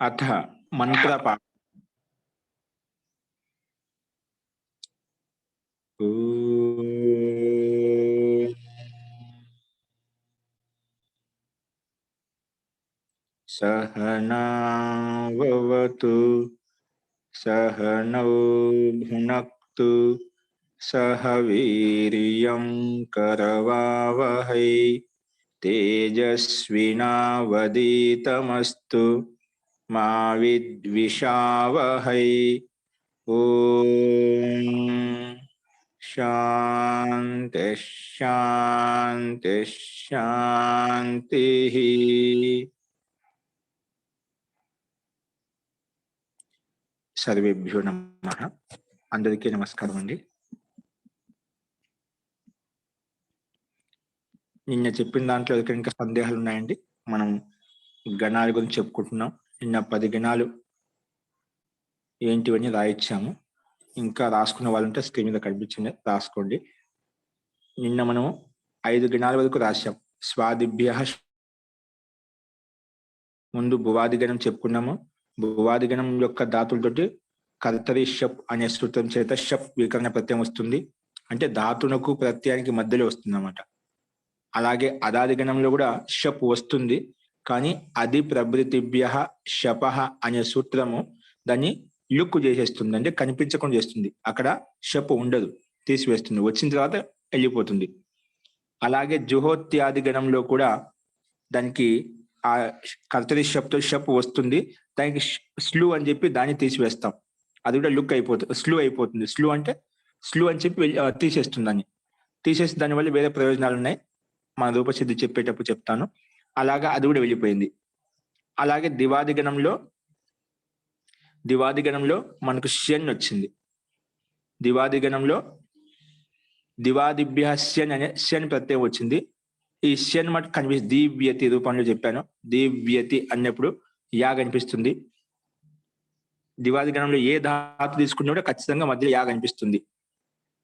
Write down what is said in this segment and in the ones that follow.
అథ మంత్రపాఠ. सहनावतु सहनौ भुनक्तु सह वीर्यं करवावहै तेजस्विनावधीतमस्तु मा विद्विषावहै। ओम शांति शांति शांति। సర్వేభ్యో నమః. అందరికీ నమస్కారం అండి. నిన్న చెప్పిన దాంట్లో ఇంకా సందేహాలు ఉన్నాయండి. మనం గణాల గురించి చెప్పుకుంటున్నాం. నిన్న 10 గణాలు ఏంటివని రాయించాము. ఇంకా రాసుకున్న వాళ్ళంటే స్క్రీన్ మీద కనిపించింది, రాసుకోండి. నిన్న మనం 5 గణాల వరకు రాశాం. స్వాదిభ్య ముందు భువాది గణం చెప్పుకున్నాము. భువాది గణం యొక్క ధాతులతోటి కర్తరి షప్ అనే సూత్రం చేత షప్ వికరణ ప్రత్యయం వస్తుంది. అంటే ధాతునకు ప్రత్యయానికి మధ్యలో వస్తుంది అన్నమాట. అలాగే అదాది గణంలో కూడా షప్ వస్తుంది, కానీ అది ప్రభృతిభ్య షప అనే సూత్రము దాన్ని లుక్ చేసేస్తుంది, అంటే కనిపించకుండా చేస్తుంది. అక్కడ షప్ ఉండదు, తీసివేస్తుంది, వచ్చిన తర్వాత వెళ్ళిపోతుంది. అలాగే జుహోత్యాది గణంలో కూడా దానికి ఆ కర్తరి షప్తో షప్ వస్తుంది, దానికి స్లు అని చెప్పి దాన్ని తీసివేస్తాం. అది కూడా లుక్ అయిపోతుంది, స్లు అయిపోతుంది. స్లు అంటే స్లు అని చెప్పి తీసేస్తుంది. దాన్ని తీసేసి దానివల్ల వేరే ప్రయోజనాలు ఉన్నాయి, మన రూపసిద్ధి చెప్పేటప్పుడు చెప్తాను. అలాగా అది కూడా వెళ్ళిపోయింది. అలాగే దివాది గణంలో మనకు ష్యన్ వచ్చింది. దివాది గణంలో దివాదిభ్య ష్యన్ అనే ష్యన్ ప్రత్యయం వచ్చింది. ఈ ష్యన్ మటు కనిపిస్తుంది, దీవ్యతి రూపంలో చెప్పాను. దీవ్యతి అన్నప్పుడు యా కనిపిస్తుంది. దివాది గణంలో ఏ ధాతు తీసుకున్నా కూడా ఖచ్చితంగా మధ్యలో యా కనిపిస్తుంది.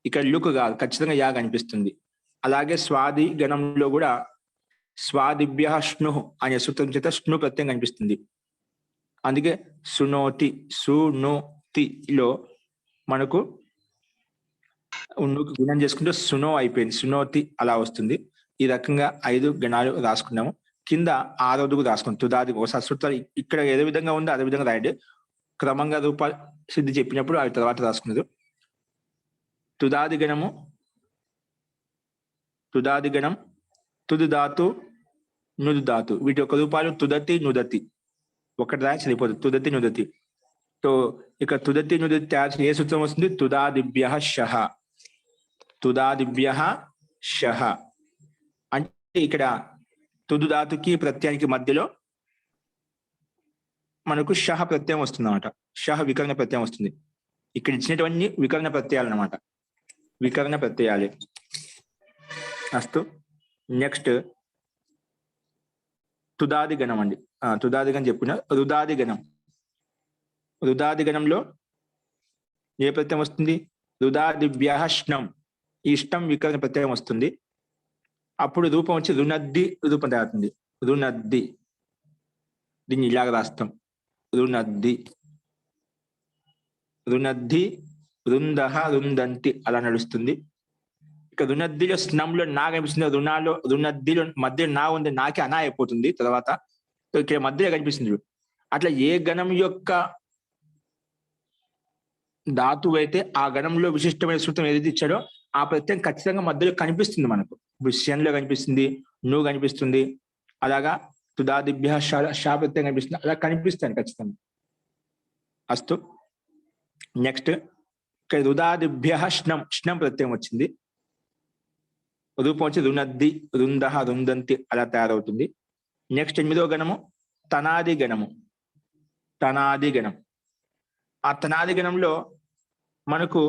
ఇక్కడ లుక్ కాదు, ఖచ్చితంగా యా కనిపిస్తుంది. అలాగే స్వాది గణంలో కూడా స్వాదిభ్య స్ను అనే సూత్రం చేత స్ను ప్రత్యయం కనిపిస్తుంది. అందుకే సునోతి సునోతిలో మనకు గుణం చేసుకుంటే సునో అయిపోయింది, సునోతి అలా వస్తుంది. ఈ రకంగా 5 గణాలు రాసుకున్నాము. కింద 6వది రాసుకున్నాం. తుదాది ఒకసారి సూత్రాలు ఇక్కడ ఏ విధంగా ఉందో అదే విధంగా రాయండి. క్రమంగా రూపాలు సిద్ధి చెప్పినప్పుడు అవి తర్వాత రాసుకున్నారు. తుదాది గణం, తుది ధాతు, నుదు ధాతు, వీటి యొక్క రూపాలు తుదతి నుదతి. ఒకటి రాసి సరిపోతుంది, తుదతి నుదతి. సో ఇక తుదతి నుదతి తయారు ఏ సూత్రం వస్తుంది? తుదాదిభ్య షహ. తుదాదిభ్య షహ అంటే ఇక్కడ తుదు ధాతుకి ప్రత్యయానికి మధ్యలో మనకు షహ ప్రత్యయం వస్తుంది అన్నమాట. షహ వికరణ ప్రత్యయం వస్తుంది. ఇక్కడ ఇచ్చినటువంటి వికరణ ప్రత్యయాలు అన్నమాట, వికరణ ప్రత్యయాలే. అస్తు. నెక్స్ట్ తుదాది గణం అండి. తుదాది గణం చెప్పుకున్నా. రుదాది గణంలో ఏ ప్రత్యయం వస్తుంది? రుదాదిభ్య ష్ణం. ఈ ఇష్టం వికరణ ప్రత్యయం వస్తుంది. అప్పుడు రూపం వచ్చి రునద్ది రూపం తయారుతుంది. రునద్ది, దీన్ని ఇలాగ రాస్తాం. రునద్ది, రునద్ది, రుందహ, రుందంతి అలా నడుస్తుంది. ఇక రునద్దిలో స్నంలో నా కనిపిస్తుంది. రునద్దిలో మధ్య నా ఉంది, నాకి అనా అయిపోతుంది తర్వాత. ఇక్కడ మధ్యలో కనిపిస్తుంది. అట్లా ఏ గణం యొక్క ధాతువు అయితే ఆ గణంలో విశిష్టమైన సూత్రం ఏదైతే ఇచ్చాడో ఆ ప్రత్యయం ఖచ్చితంగా మధ్యలో కనిపిస్తుంది. మనకు ష్యన్లో కనిపిస్తుంది, నువ్వు కనిపిస్తుంది. అలాగా తుదాదిభ్య షా ప్రత్యయం కనిపిస్తుంది. అలా కనిపిస్తాను ఖచ్చితంగా. అస్తు. నెక్స్ట్ ఇక్కడ రుదాదిభ్య ష్ణం ప్రత్యయం వచ్చింది. రూపం వచ్చి రునద్ది, రుందహ, రుందంతి అలా తయారవుతుంది. నెక్స్ట్ 8వ గణము తనాది గణం. ఆ తనాది గణంలో మనకు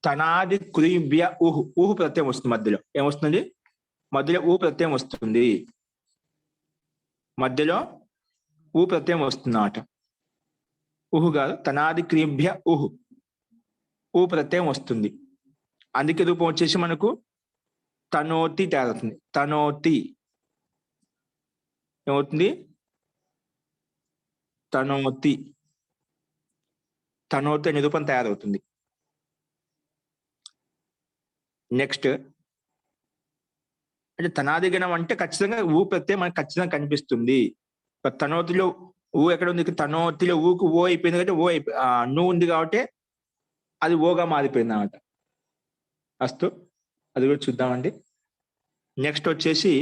తనాది క్రీభ్య ఊహు ప్రత్యయం వస్తుంది. మధ్యలో ఏమొస్తుంది? మధ్యలో ఊ ప్రత్యయం వస్తుంది. మధ్యలో ఊ ప్రత్యయం వస్తుంది అన్నమాట. ఊహు కాదు, తనాది క్రీభ్య ఊ ప్రత్యయం వస్తుంది. అందుకే రూపం వచ్చేసి మనకు తనోతి తయారవుతుంది. తనోతి ఏమవుతుంది? తనోతి తనోతి అనే రూపం తయారవుతుంది. నెక్స్ట్ అంటే తనాది గణం అంటే ఖచ్చితంగా ఊ ప్రత్యయం మనకు ఖచ్చితంగా కనిపిస్తుంది. తనోతిలో ఊ ఎక్కడ ఉంది? తనోతిలో ఊకు ఓ అయిపోయింది కాబట్టి ఓ నువ్వు ఉంది కాబట్టి అది ఓగా మారిపోయింది అన్నమాట. అస్తు అది కూడా చూద్దామండి. నెక్స్ట్ వచ్చేసి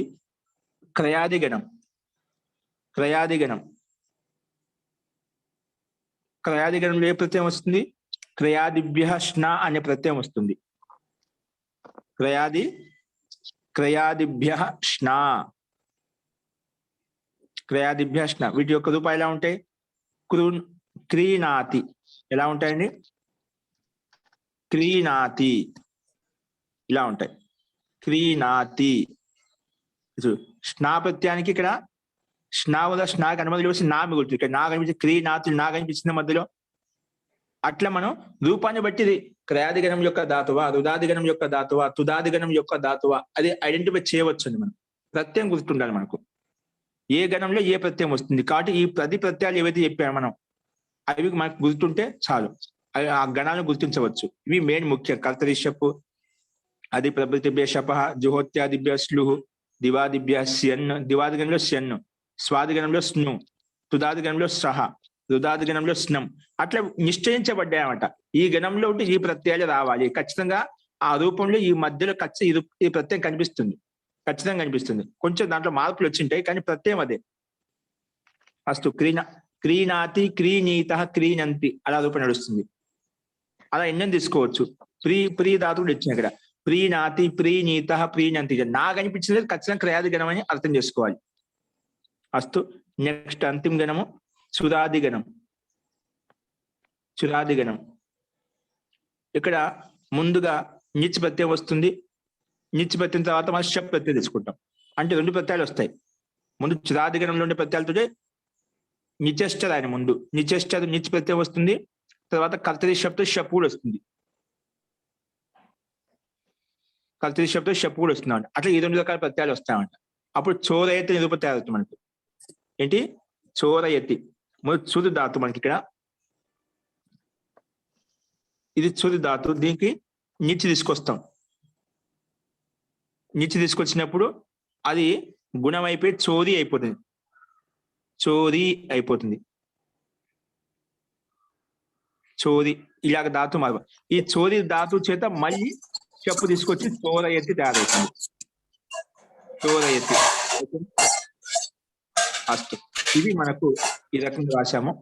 క్రయాది గణం. క్రయాది గణంలో ఏ ప్రత్యయం వస్తుంది? క్రయాదిభ్య స్న అనే ప్రత్యయం వస్తుంది. క్రయాదిభ్య స్న. వీటి యొక్క రూపాలు ఎలా ఉంటాయి? క్రీణాతి. ఎలా ఉంటాయండి? క్రీణాతి ఇలా ఉంటాయి. క్రీణాతి. స్నా ప్రత్యయానికి ఇక్కడ స్నా అనుమతి వచ్చి నా మిగులుతుంది. ఇక్కడ నా కనిపించింది, క్రీణాతులు నా కనిపించిన మధ్యలో. అట్లా మనం రూపాన్ని బట్టి క్రయాదిగణం యొక్క ధాతువ, రుదాదిగణం యొక్క ధాతువ, తుదాదిగణం యొక్క ధాతువ అది ఐడెంటిఫై చేయవచ్చు. మనం ప్రత్యయం గుర్తుండాలి మనకు, ఏ గణంలో ఏ ప్రత్యయం వస్తుంది. కాబట్టి ఈ 10 ప్రత్యయాలు ఏవైతే చెప్పామో మనం అవి మనకు గుర్తుంటే చాలు, ఆ గణాలను గుర్తించవచ్చు. ఇవి మెయిన్ ముఖ్యం. కర్తరిషపు, అది ప్రభృతిభ్య శప, జుహోత్యాదిభ్య స్లుహు, దివాదిభ్య స్యన్, దివాదిగణంలో స్యన్, స్వాదిగణంలో స్ను, తుదాదిగణంలో సహ, రుదాదిగణంలో స్నం. అట్లా నిశ్చయించబడ్డాయన్నమాట. ఈ గణంలో ఉంటే ఈ ప్రత్యయాలు రావాలి ఖచ్చితంగా. ఆ రూపంలో ఈ మధ్యలో ఈ ప్రత్యయం కనిపిస్తుంది, ఖచ్చితంగా కనిపిస్తుంది. కొంచెం దాంట్లో మార్పులు వచ్చింటాయి కానీ ప్రత్యయం అదే. అస్తు క్రీణాతి, క్రీణీత, క్రీణంతి అలా రూపం నడుస్తుంది. అలా ఎన్నో తీసుకోవచ్చు. ప్రీ ధాతువులు వచ్చినాయి ఇక్కడ. ప్రీణాతి, ప్రీణీత, ప్రీణంతి. నా కనిపించింది ఖచ్చితంగా క్రయాది గణం అని అర్థం చేసుకోవాలి. అస్తు నెక్స్ట్ అంతిమ గణము చురాదిగణం. ఇక్కడ ముందుగా నిచ్ ప్రత్యయం వస్తుంది. నిచ్ ప్రత్యయం తర్వాత మనం షప్ ప్రత్యయం తీసుకుంటాం. అంటే 2 ప్రత్యయాలు వస్తాయి. ముందు చురాదిగణంలో ఉండే ప్రత్యయాలతో నిచశ్చర్ ఆయన ముందు నిచశ్చర్ నిచ్ ప్రత్యయం వస్తుంది. తర్వాత కర్తరి షప్తో షప్ కూడా వస్తుంది. కర్తరి షప్తో షప్ కూడా వస్తుంది అంట. అట్లా ఈ 2 రకాల ప్రత్యయాలు వస్తాయంట. అప్పుడు చోరయతి నిరూప తయారవుతుంది మనకి. ఏంటి? చోరయతి. చురు ధాతు మనకి ఇక్కడ. ఇది చురు ధాతు. దీనికి నిచ్ తీసుకొస్తాం. నిచ్ తీసుకొచ్చినప్పుడు అది గుణం అయిపోయి చోరీ అయిపోతుంది. చోరీ ఇలాగ ధాతు మార్పు. ఈ చోరీ ధాతు చేత మళ్ళీ చెప్పు తీసుకొచ్చి చోరయతి తయారవుతుంది. చోరయతి. అస్తు ఇవి మనకు ఈ రకంగా రాశాము.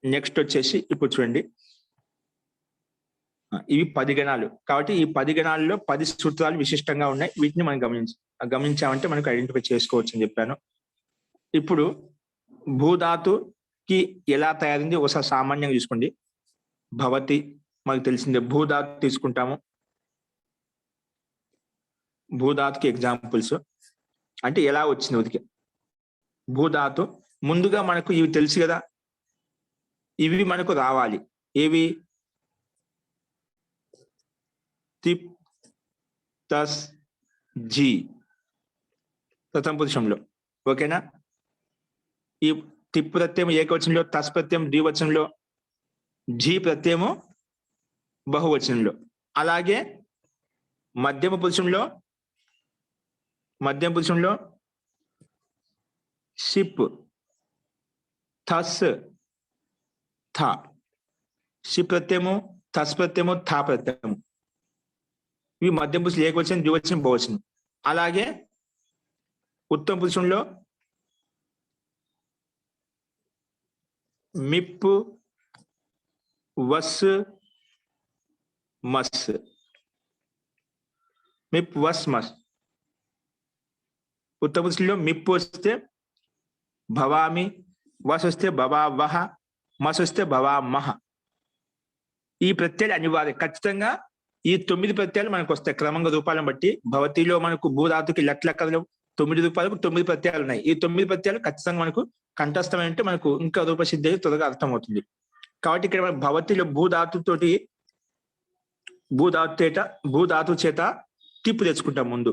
నెక్స్ట్ వచ్చేసి ఇప్పుడు చూడండి, ఇవి 10 గణాలు. కాబట్టి ఈ 10 గణాల్లో 10 సూత్రాలు విశిష్టంగా ఉన్నాయి. వీటిని మనం గమనించామంటే మనకు ఐడెంటిఫై చేసుకోవచ్చు అని చెప్పాను. ఇప్పుడు భూధాతుకి ఎలా తయారైంది ఒకసారి సామాన్యంగా చూసుకోండి. భవతి మనకు తెలిసిందే. భూధాతు తీసుకుంటాము. భూధాతుకి ఎగ్జాంపుల్స్ అంటే ఎలా వచ్చింది ఉదికి. భూధాతు ముందుగా మనకు ఇవి తెలుసు కదా, ఇవి మనకు రావాలి. ఏవి? తిప్, తస్, జీ ప్రథమ పురుషంలో. ఓకేనా? ఈ తిప్ ప్రత్యయం ఏకవచనంలో, తస్ ప్రత్యయం ద్వివచనంలో, జీ ప్రత్యయము బహువచనంలో. అలాగే మధ్యమ పురుషంలో షిప్, థస్, థ. షిప్ ప్రత్యయము, థస్ ప్రత్యయము, థా ప్రత్యయము. ఇవి మధ్యమ పురుషులు ఏకవచనం, ద్వివచనం, బహువచనం. అలాగే ఉత్తమ పురుషంలో మిప్, వస్, మస్. మిప్, వస్, మస్. ఉత్తమ పురుషుల్లో మిప్ వస్తే భవామి, వస్ వస్తే భవావహ, మస్ వస్తే భవామహ. ఈ ప్రత్యయాలు అనివార్యం. ఖచ్చితంగా ఈ 9 ప్రత్యయాలు మనకు వస్తాయి క్రమంగా రూపాలను బట్టి. భవతిలో మనకు భూధాతుకి లెక్కలు 9 రూపాయలకు 9 ప్రత్యయాలు ఉన్నాయి. ఈ 9 ప్రత్యయాలు ఖచ్చితంగా మనకు కంఠస్థం అంటే మనకు ఇంకా రూపసిద్ధి త్వరగా అర్థమవుతుంది. కాబట్టి ఇక్కడ మనం భవతిలో భూధాతు చేత తిప్పు తెచ్చుకుంటాం. ముందు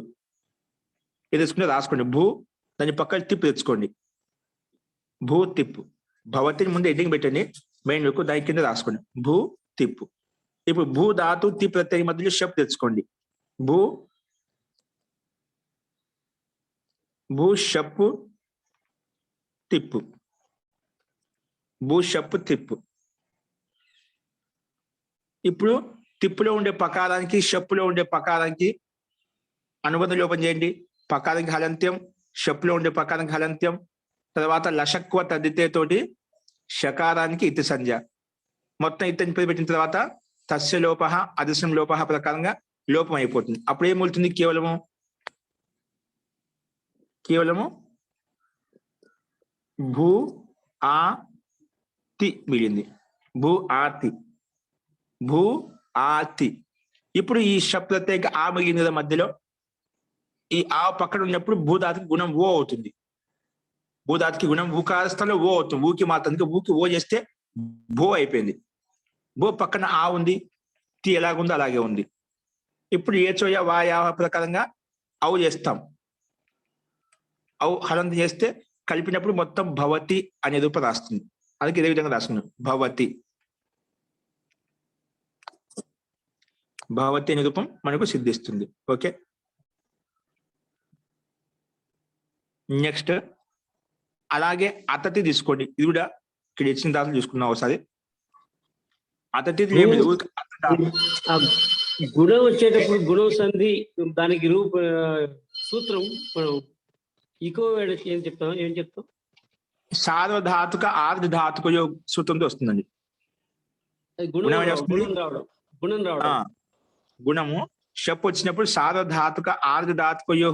ఇది తెచ్చుకుంటే రాసుకోండి. భూ దాని పక్కన తిప్పు తెచ్చుకోండి. భూ తిప్పు. భవతిని ముందు ఎడ్డింగ్ పెట్టండి. మెయిన్ వరకు దాని కింద రాసుకోండి. భూ తిప్పు. ఇప్పుడు భూ ధాతు తి ప్రత్యయ మధ్యలో షప్ తెచ్చుకోండి. భూ షప్పు తిప్పు. భూ షప్పు తిప్పు. ఇప్పుడు తిప్పులో ఉండే పకారానికి షప్పులో ఉండే పకారానికి అనుబంధ లోపం చేయండి. పకారానికి హలంత్యం, షప్పులో ఉండే పకారానికి హలంత్యం, తర్వాత లషక్వ తద్దితే తోటి షకారానికి ఇతి సంజ్ఞ. మొత్తం ఇతని పేరు పెట్టిన తర్వాత తస్య లోప అదృశ్యం లోప ప్రకారంగా లోపం అయిపోతుంది. అప్పుడు ఏమవుతుంది? కేవలము భూ ఆ తి మిగిలింది. భూ ఆతి. భూ ఆతి. ఇప్పుడు ఈ ప్రత్యేక ఆ మిగిలింది కదా మధ్యలో. ఈ ఆ పక్కన ఉన్నప్పుడు భూధాతికి గుణం ఓ అవుతుంది. భూధాతికి గుణం ఊకార స్థలంలో ఓ అవుతుంది. ఊకి మాత్రం ఊకి ఓ చేస్తే భూ అయిపోయింది. భూ పక్కన ఆ ఉంది, తి ఎలాగుందో అలాగే ఉంది. ఇప్పుడు ఏ చోయ వాయా ప్రకారంగా అవు చేస్తాం. అవు హలంత చేస్తే కలిపినప్పుడు మొత్తం భవతి అనే రూపం రాస్తుంది. అందుకే ఇదే విధంగా రాస్తున్నాం. భవతి. భవతి అనే రూపం మనకు సిద్ధిస్తుంది. ఓకే, నెక్స్ట్ అలాగే అతతి తీసుకోండి. ఇది కూడా ఇక్కడ ఇచ్చిన దాంట్లో చూసుకున్నాం ఒకసారి. అతతి గుణం వచ్చేటప్పుడు గుణం సంధి దానికి సూత్రం మనం ఇకో ఏం చెప్తాం? సార్వధాతుక ఆర్ధధాతుక సూత్రంతో వస్తుందండి. గుణము షప్ వచ్చినప్పుడు సార్వధాతుక ఆర్ధధాతుకయో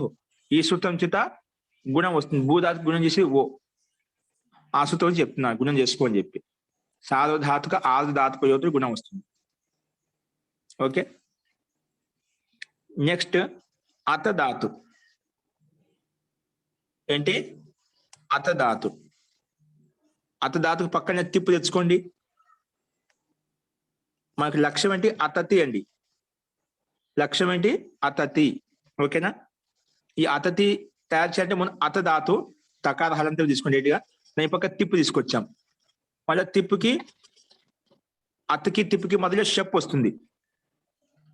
ఈ సూత్రం చేత గుణం వస్తుంది. భూధాతుక గుణం చేసి ఓ ఆ సూత్రం చెప్తున్నారు గుణం చేసుకో అని చెప్పి. సార్వధాతుక ఆర్ధధాతుకయోతో గుణం వస్తుంది. ఓకే, నెక్స్ట్ అతధాతు. ఏంటి? అతధాతు. అతధాతుకు పక్కన తిప్పు తెచ్చుకోండి. మనకి లక్ష్యం ఏంటి? అతతి అండి. లక్ష్యం ఏంటి? అతతి. ఓకేనా? ఈ అతతి తయారు చేయాలంటే మనం అతధాతు తకార హలంతో తీసుకోండి. ఏంటిగా దాని పక్క తిప్పు తీసుకొచ్చాం. మళ్ళీ అతకి తిప్పుకి మధ్యలో షప్ వస్తుంది.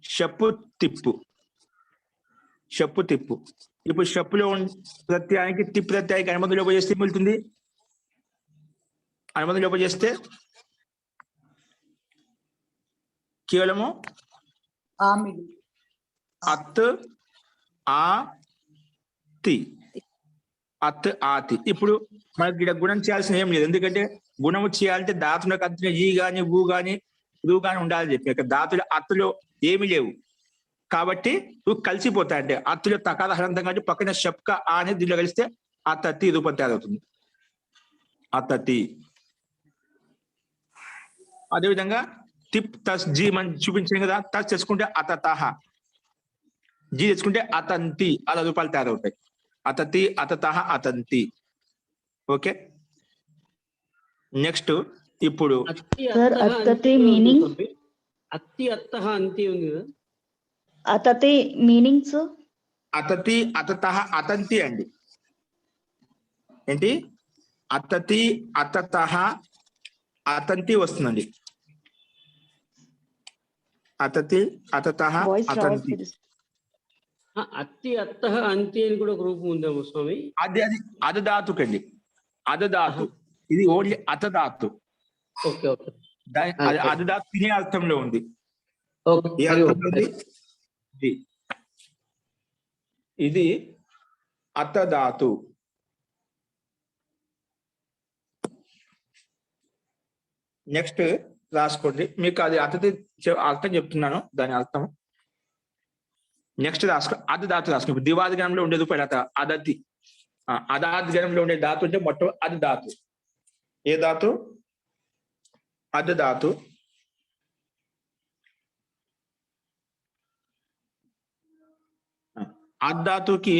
షప్పు తిప్పు. ఇప్పుడు షప్పులో ప్రత్యయానికి తిప్పు ప్రత్యయానికి అనుబంధ లోపం చేస్తే మిగులుతుంది. అనుబంధ లోపం చేస్తే కేవలము అత్ ఆ తి. అత్ ఆతి. ఇప్పుడు మనకి ఇక్కడ గుణం చేయాల్సిన ఏం లేదు. ఎందుకంటే గుణము చేయాలంటే ధాతులకు అత్తున ఈ గాని ఊ గాని రు గాని ఉండాలని చెప్పి. ఇక్కడ ధాతులు అత్తులో ఏమి లేవు కాబట్టి నువ్వు కలిసిపోతాయి. అంటే అత్తులో తకార హలంతం కాబట్టి పక్కన షప్క ఆ అనేది దీనిలో కలిస్తే అతతి రూపం తయారవుతుంది. అతతి. అదేవిధంగా తిప్ తస్ జీ మనం చూపించాం కదా. తస్ తెచ్చుకుంటే అతతహ, జీ తెచ్చుకుంటే అతంతి. అలా రూపాయలు తయారవుతాయి. అతతి, అతతహ, అతంతి. ఓకే, నెక్స్ట్ ఇప్పుడు అతతి మీనింగ్ అత్తి అత్తహ అంతి ఉంది కదా. అతతి మీనింగ్స్ అతతి, అతతహ, అతంతి అండి. ఏంటి? అతతి, అతతహ, అతంతి వస్తుందండి. అతతి, అతతహ, అతంతి. అత్తి అత్తహ అంతి అని కూడా ఒక రూపం ఉందేమో స్వామి. అది ధాతుకండి. అధధాతు. ఇది ఓన్లీ అతధాతు. Okay okay. అధధాతు తినే అర్థంలో ఉంది. ఇది అతధాతు. నెక్స్ట్ రాసుకోండి. మీకు అది అతతి అర్థం చెప్తున్నాను, దాని అర్థం. నెక్స్ట్ రాసుకో. అధధాతు రాసుకో. దివాది గణంలో ఉండే రూపాయలు అదతి. అదాది గణంలో ఉండే ధాతు అంటే మొత్తం అది ధాతు. ఏ ధాతు? అధధాతు. అధాతుకి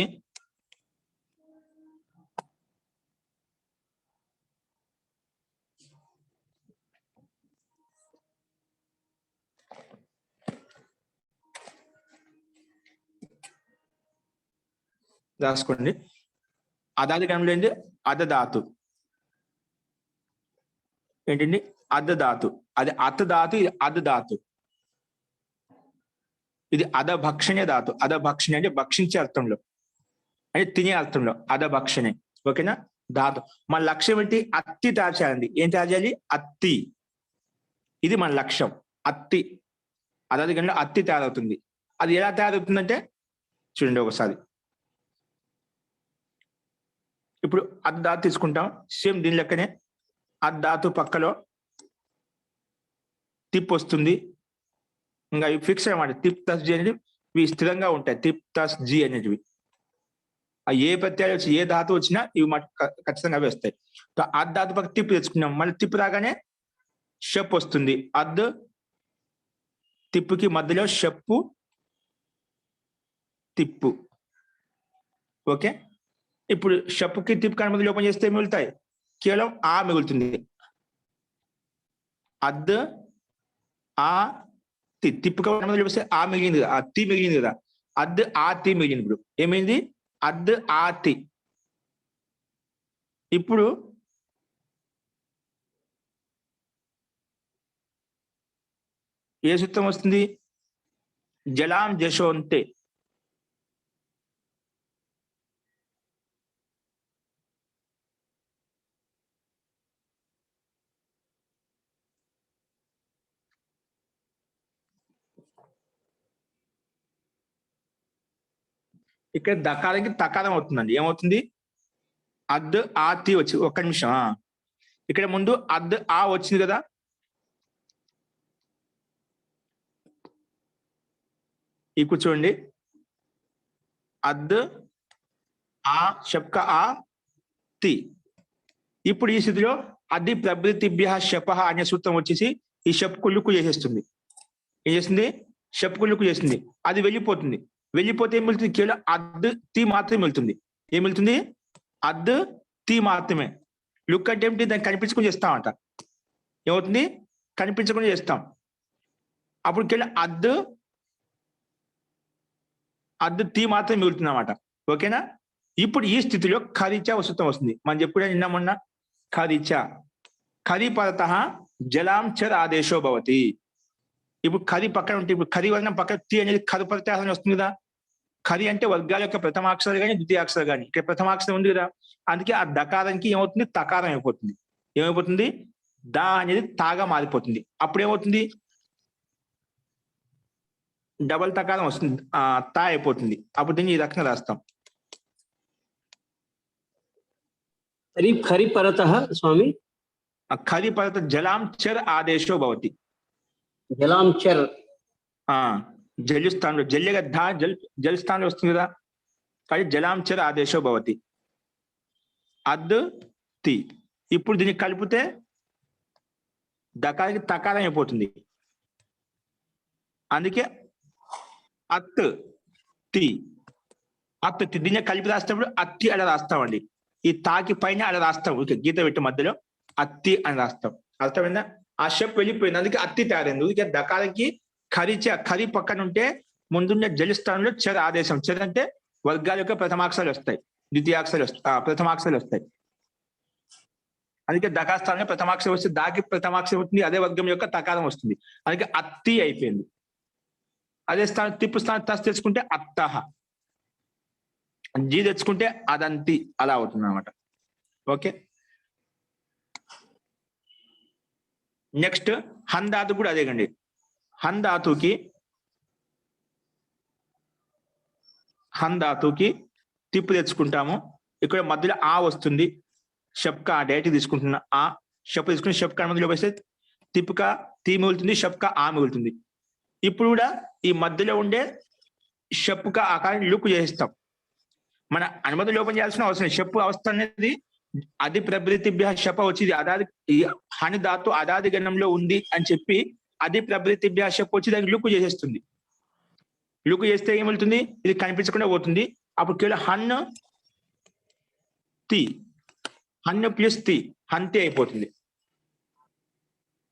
రాసుకోండి. అదాది గణంలో ఏంటి? అదధాతు. ఏంటండి? అదధాతు. అది అతధాతు, ఇది అదధాతు. ఇది అదభక్షణే ధాతు. అదభక్షణ అంటే భక్షించే అర్థంలో, అంటే తినే అర్థంలో అదభక్షణే. ఓకేనా? ధాతు. మన లక్ష్యం ఏంటి? అత్తి తయారు చేయాలండి. ఏం తయారు చేయాలి? అత్తి. ఇది మన లక్ష్యం. అత్తి. అదాది గణంలో అత్తి తయారవుతుంది. అది ఎలా తయారవుతుందంటే చూడండి ఒకసారి. ఇప్పుడు అద్ధాతు తీసుకుంటాం. సేమ్ దీని లెక్కనే అద్ధాతు పక్కలో తిప్ వస్తుంది. ఇంకా ఇవి ఫిక్స్ అనమాట. తిప్ ప్లస్ జి అనేది ఇవి స్థిరంగా ఉంటాయి. తిప్ ప్లస్ జి అనేటివి ఏ ప్రత్యయాలు వచ్చి ఏ ధాతు వచ్చినా ఇవి ఖచ్చితంగా అవి వస్తాయి. అద్ధాతు పక్క తిప్పు తెచ్చుకున్నాం. మళ్ళీ తిప్పు రాగానే షప్ వస్తుంది. అద్ తిప్పుకి మధ్యలో షప్పు తిప్పు. ఓకే. ఇప్పుడు షప్పుకి తిప్పు కానీ మధ్యలో ఓపెన్ చేస్తే మిగులుతాయి కేవలం ఆ మిగులుతుంది. అద్ ఆ తి. తిప్పుగా మధ్యలో వస్తే ఆ మిగిలింది కదా, ఆ తి మిగిలింది కదా. అద్ ఆ తి మిగిలింది. ఇప్పుడు ఏమైంది? అద్ ఆ తి. ఇప్పుడు ఏ సూత్రం వస్తుంది? జలాం జశోంతే. ఇక్కడ దకారానికి తకారం అవుతుందండి. ఏమవుతుంది? అద్ ఆ తి వచ్చి ఒక్క నిమిషం. ఇక్కడ ముందు అద్ ఆ వచ్చింది కదా. ఈ కూర్చోండి. అద్ ఆ షప్క ఆ తి. ఇప్పుడు ఈ స్థితిలో అది ప్రభృతిభ్య శప అనే సూత్రం వచ్చేసి ఈ షప్ కుళ్ళుకు చేసేస్తుంది. ఏం చేస్తుంది? షప్ కుళ్ళుకు చేస్తుంది. అది వెళ్ళిపోతుంది. వెళ్ళిపోతే ఏం వెళ్తుంది? కేవలం అద్ తి మాత్రమే వెళ్తుంది. ఏం వెళ్తుంది? అద్ తి మాత్రమే. లుక్ అంటే ఏమిటి? దాన్ని కనిపించకుండా చేస్తామంట. ఏమవుతుంది? కనిపించకుండా చేస్తాం. అప్పుడు కేవలం అద్ తి మాత్రమే మిగులుతుంది అన్నమాట. ఓకేనా? ఇప్పుడు ఈ స్థితిలో ఖరీచ సూత్రం వస్తుంది. మనం చెప్పుడే నిన్న మొన్న ఖరీచ. ఖరీ పరత జలాం చర్ ఆదేశో భవతి. ఇప్పుడు ఖరీ పక్కన ఉంటే ఇప్పుడు ఖరీ వర్ణం పక్కన తి అనేది ఖరు ప్రత్యాహారం వస్తుంది కదా. ఖరీ అంటే వర్గాల యొక్క ప్రథమాక్షరం కానీ ద్వితీయాక్షరం కానీ. ఇక్కడ ప్రథమాక్షరం ఉంది కదా. అందుకే ఆ దకారానికి ఏమవుతుంది? తకారం అయిపోతుంది. ఏమైపోతుంది? దా అనేది తాగా మారిపోతుంది. అప్పుడు ఏమవుతుంది? డబల్ తకారం వస్తుంది. తా అయిపోతుంది. అప్పుడు దీన్ని ఈ రకంగా రాస్తాం. ఖరి పరతః స్వామి. ఖరీ పరత జలాం చర్ ఆదేశో భవతి. జలాం చర్. జల్లు స్థానంలో జల్యగా ధా జల్ స్థానంలో వస్తుంది కదా. కానీ జలాం చర్ ఆదేశో భవతి. అద్ తి. ఇప్పుడు దీన్ని కలిపితే దకారానికి తకారం అయిపోతుంది. అందుకే అత్ తి. అత్ తి. దీన్ని కలిపి రాసేటప్పుడు అత్తి అలా రాస్తామండి. ఈ తాకి పైన అలా రాస్తాం. గీత పెట్టి మధ్యలో అత్తి అని రాస్తాం. అర్థమైందా? ఆ షప్ వెళ్ళిపోయింది. అందుకే అత్తి తయారైంది. అందుకే దకారానికి ఖరీ పక్కన ఉంటే ముందున్న జలస్థానంలో చర్ ఆదేశం. చర్ అంటే వర్గాల యొక్క ప్రథమాక్షరాలు వస్తాయి, ద్వితీయాక్షరాలు వస్తాయి, ప్రథమాక్షరాలు వస్తాయి. అందుకే దకా స్థానంలో ప్రథమాక్షరం వస్తే దాకి ప్రథమాక్షరం అవుతుంది. అదే వర్గం యొక్క తకారం వస్తుంది. అందుకే అత్తి అయిపోయింది. అదే స్థానం తిప్పు స్థానం తస్ తెచ్చుకుంటే అత్తహ. జీ తెచ్చుకుంటే అదంతి. అలా అవుతుంది అన్నమాట. ఓకే. నెక్స్ట్ హన్ ధాతు కూడా అదేగండి. హన్ ధాతుకి తిప్పు తెచ్చుకుంటాము. ఇక్కడ మధ్యలో ఆ వస్తుంది. షప్కా డైరెక్ట్ తీసుకుంటున్నా. ఆ షప్ తీసుకుని షప్కా మధ్యలో వేస్తే తిప్పుక తీ మిగులుతుంది, షప్కా ఆ మిగులుతుంది. ఇప్పుడు కూడా ఈ మధ్యలో ఉండే షప్పుక ఆకారాన్ని లుక్ చేస్తాం. మన అనుమతి లోపం చేయాల్సిన అవసరం. షప్పు అవస్థ అనేది అది ప్రభృతిభ్య శప వచ్చింది. అదాది హని ధాతు అదాది గణంలో ఉంది అని చెప్పి అది ప్రభృతిభ్య శప వచ్చి దానికి లుక్ చేసేస్తుంది. లుక్ చేస్తే ఏమవుతుంది? ఇది కనిపించకుండా పోతుంది. అప్పుడు కేవలం హన్ తి. హన్ ప్లస్ తి హంతి అయిపోతుంది.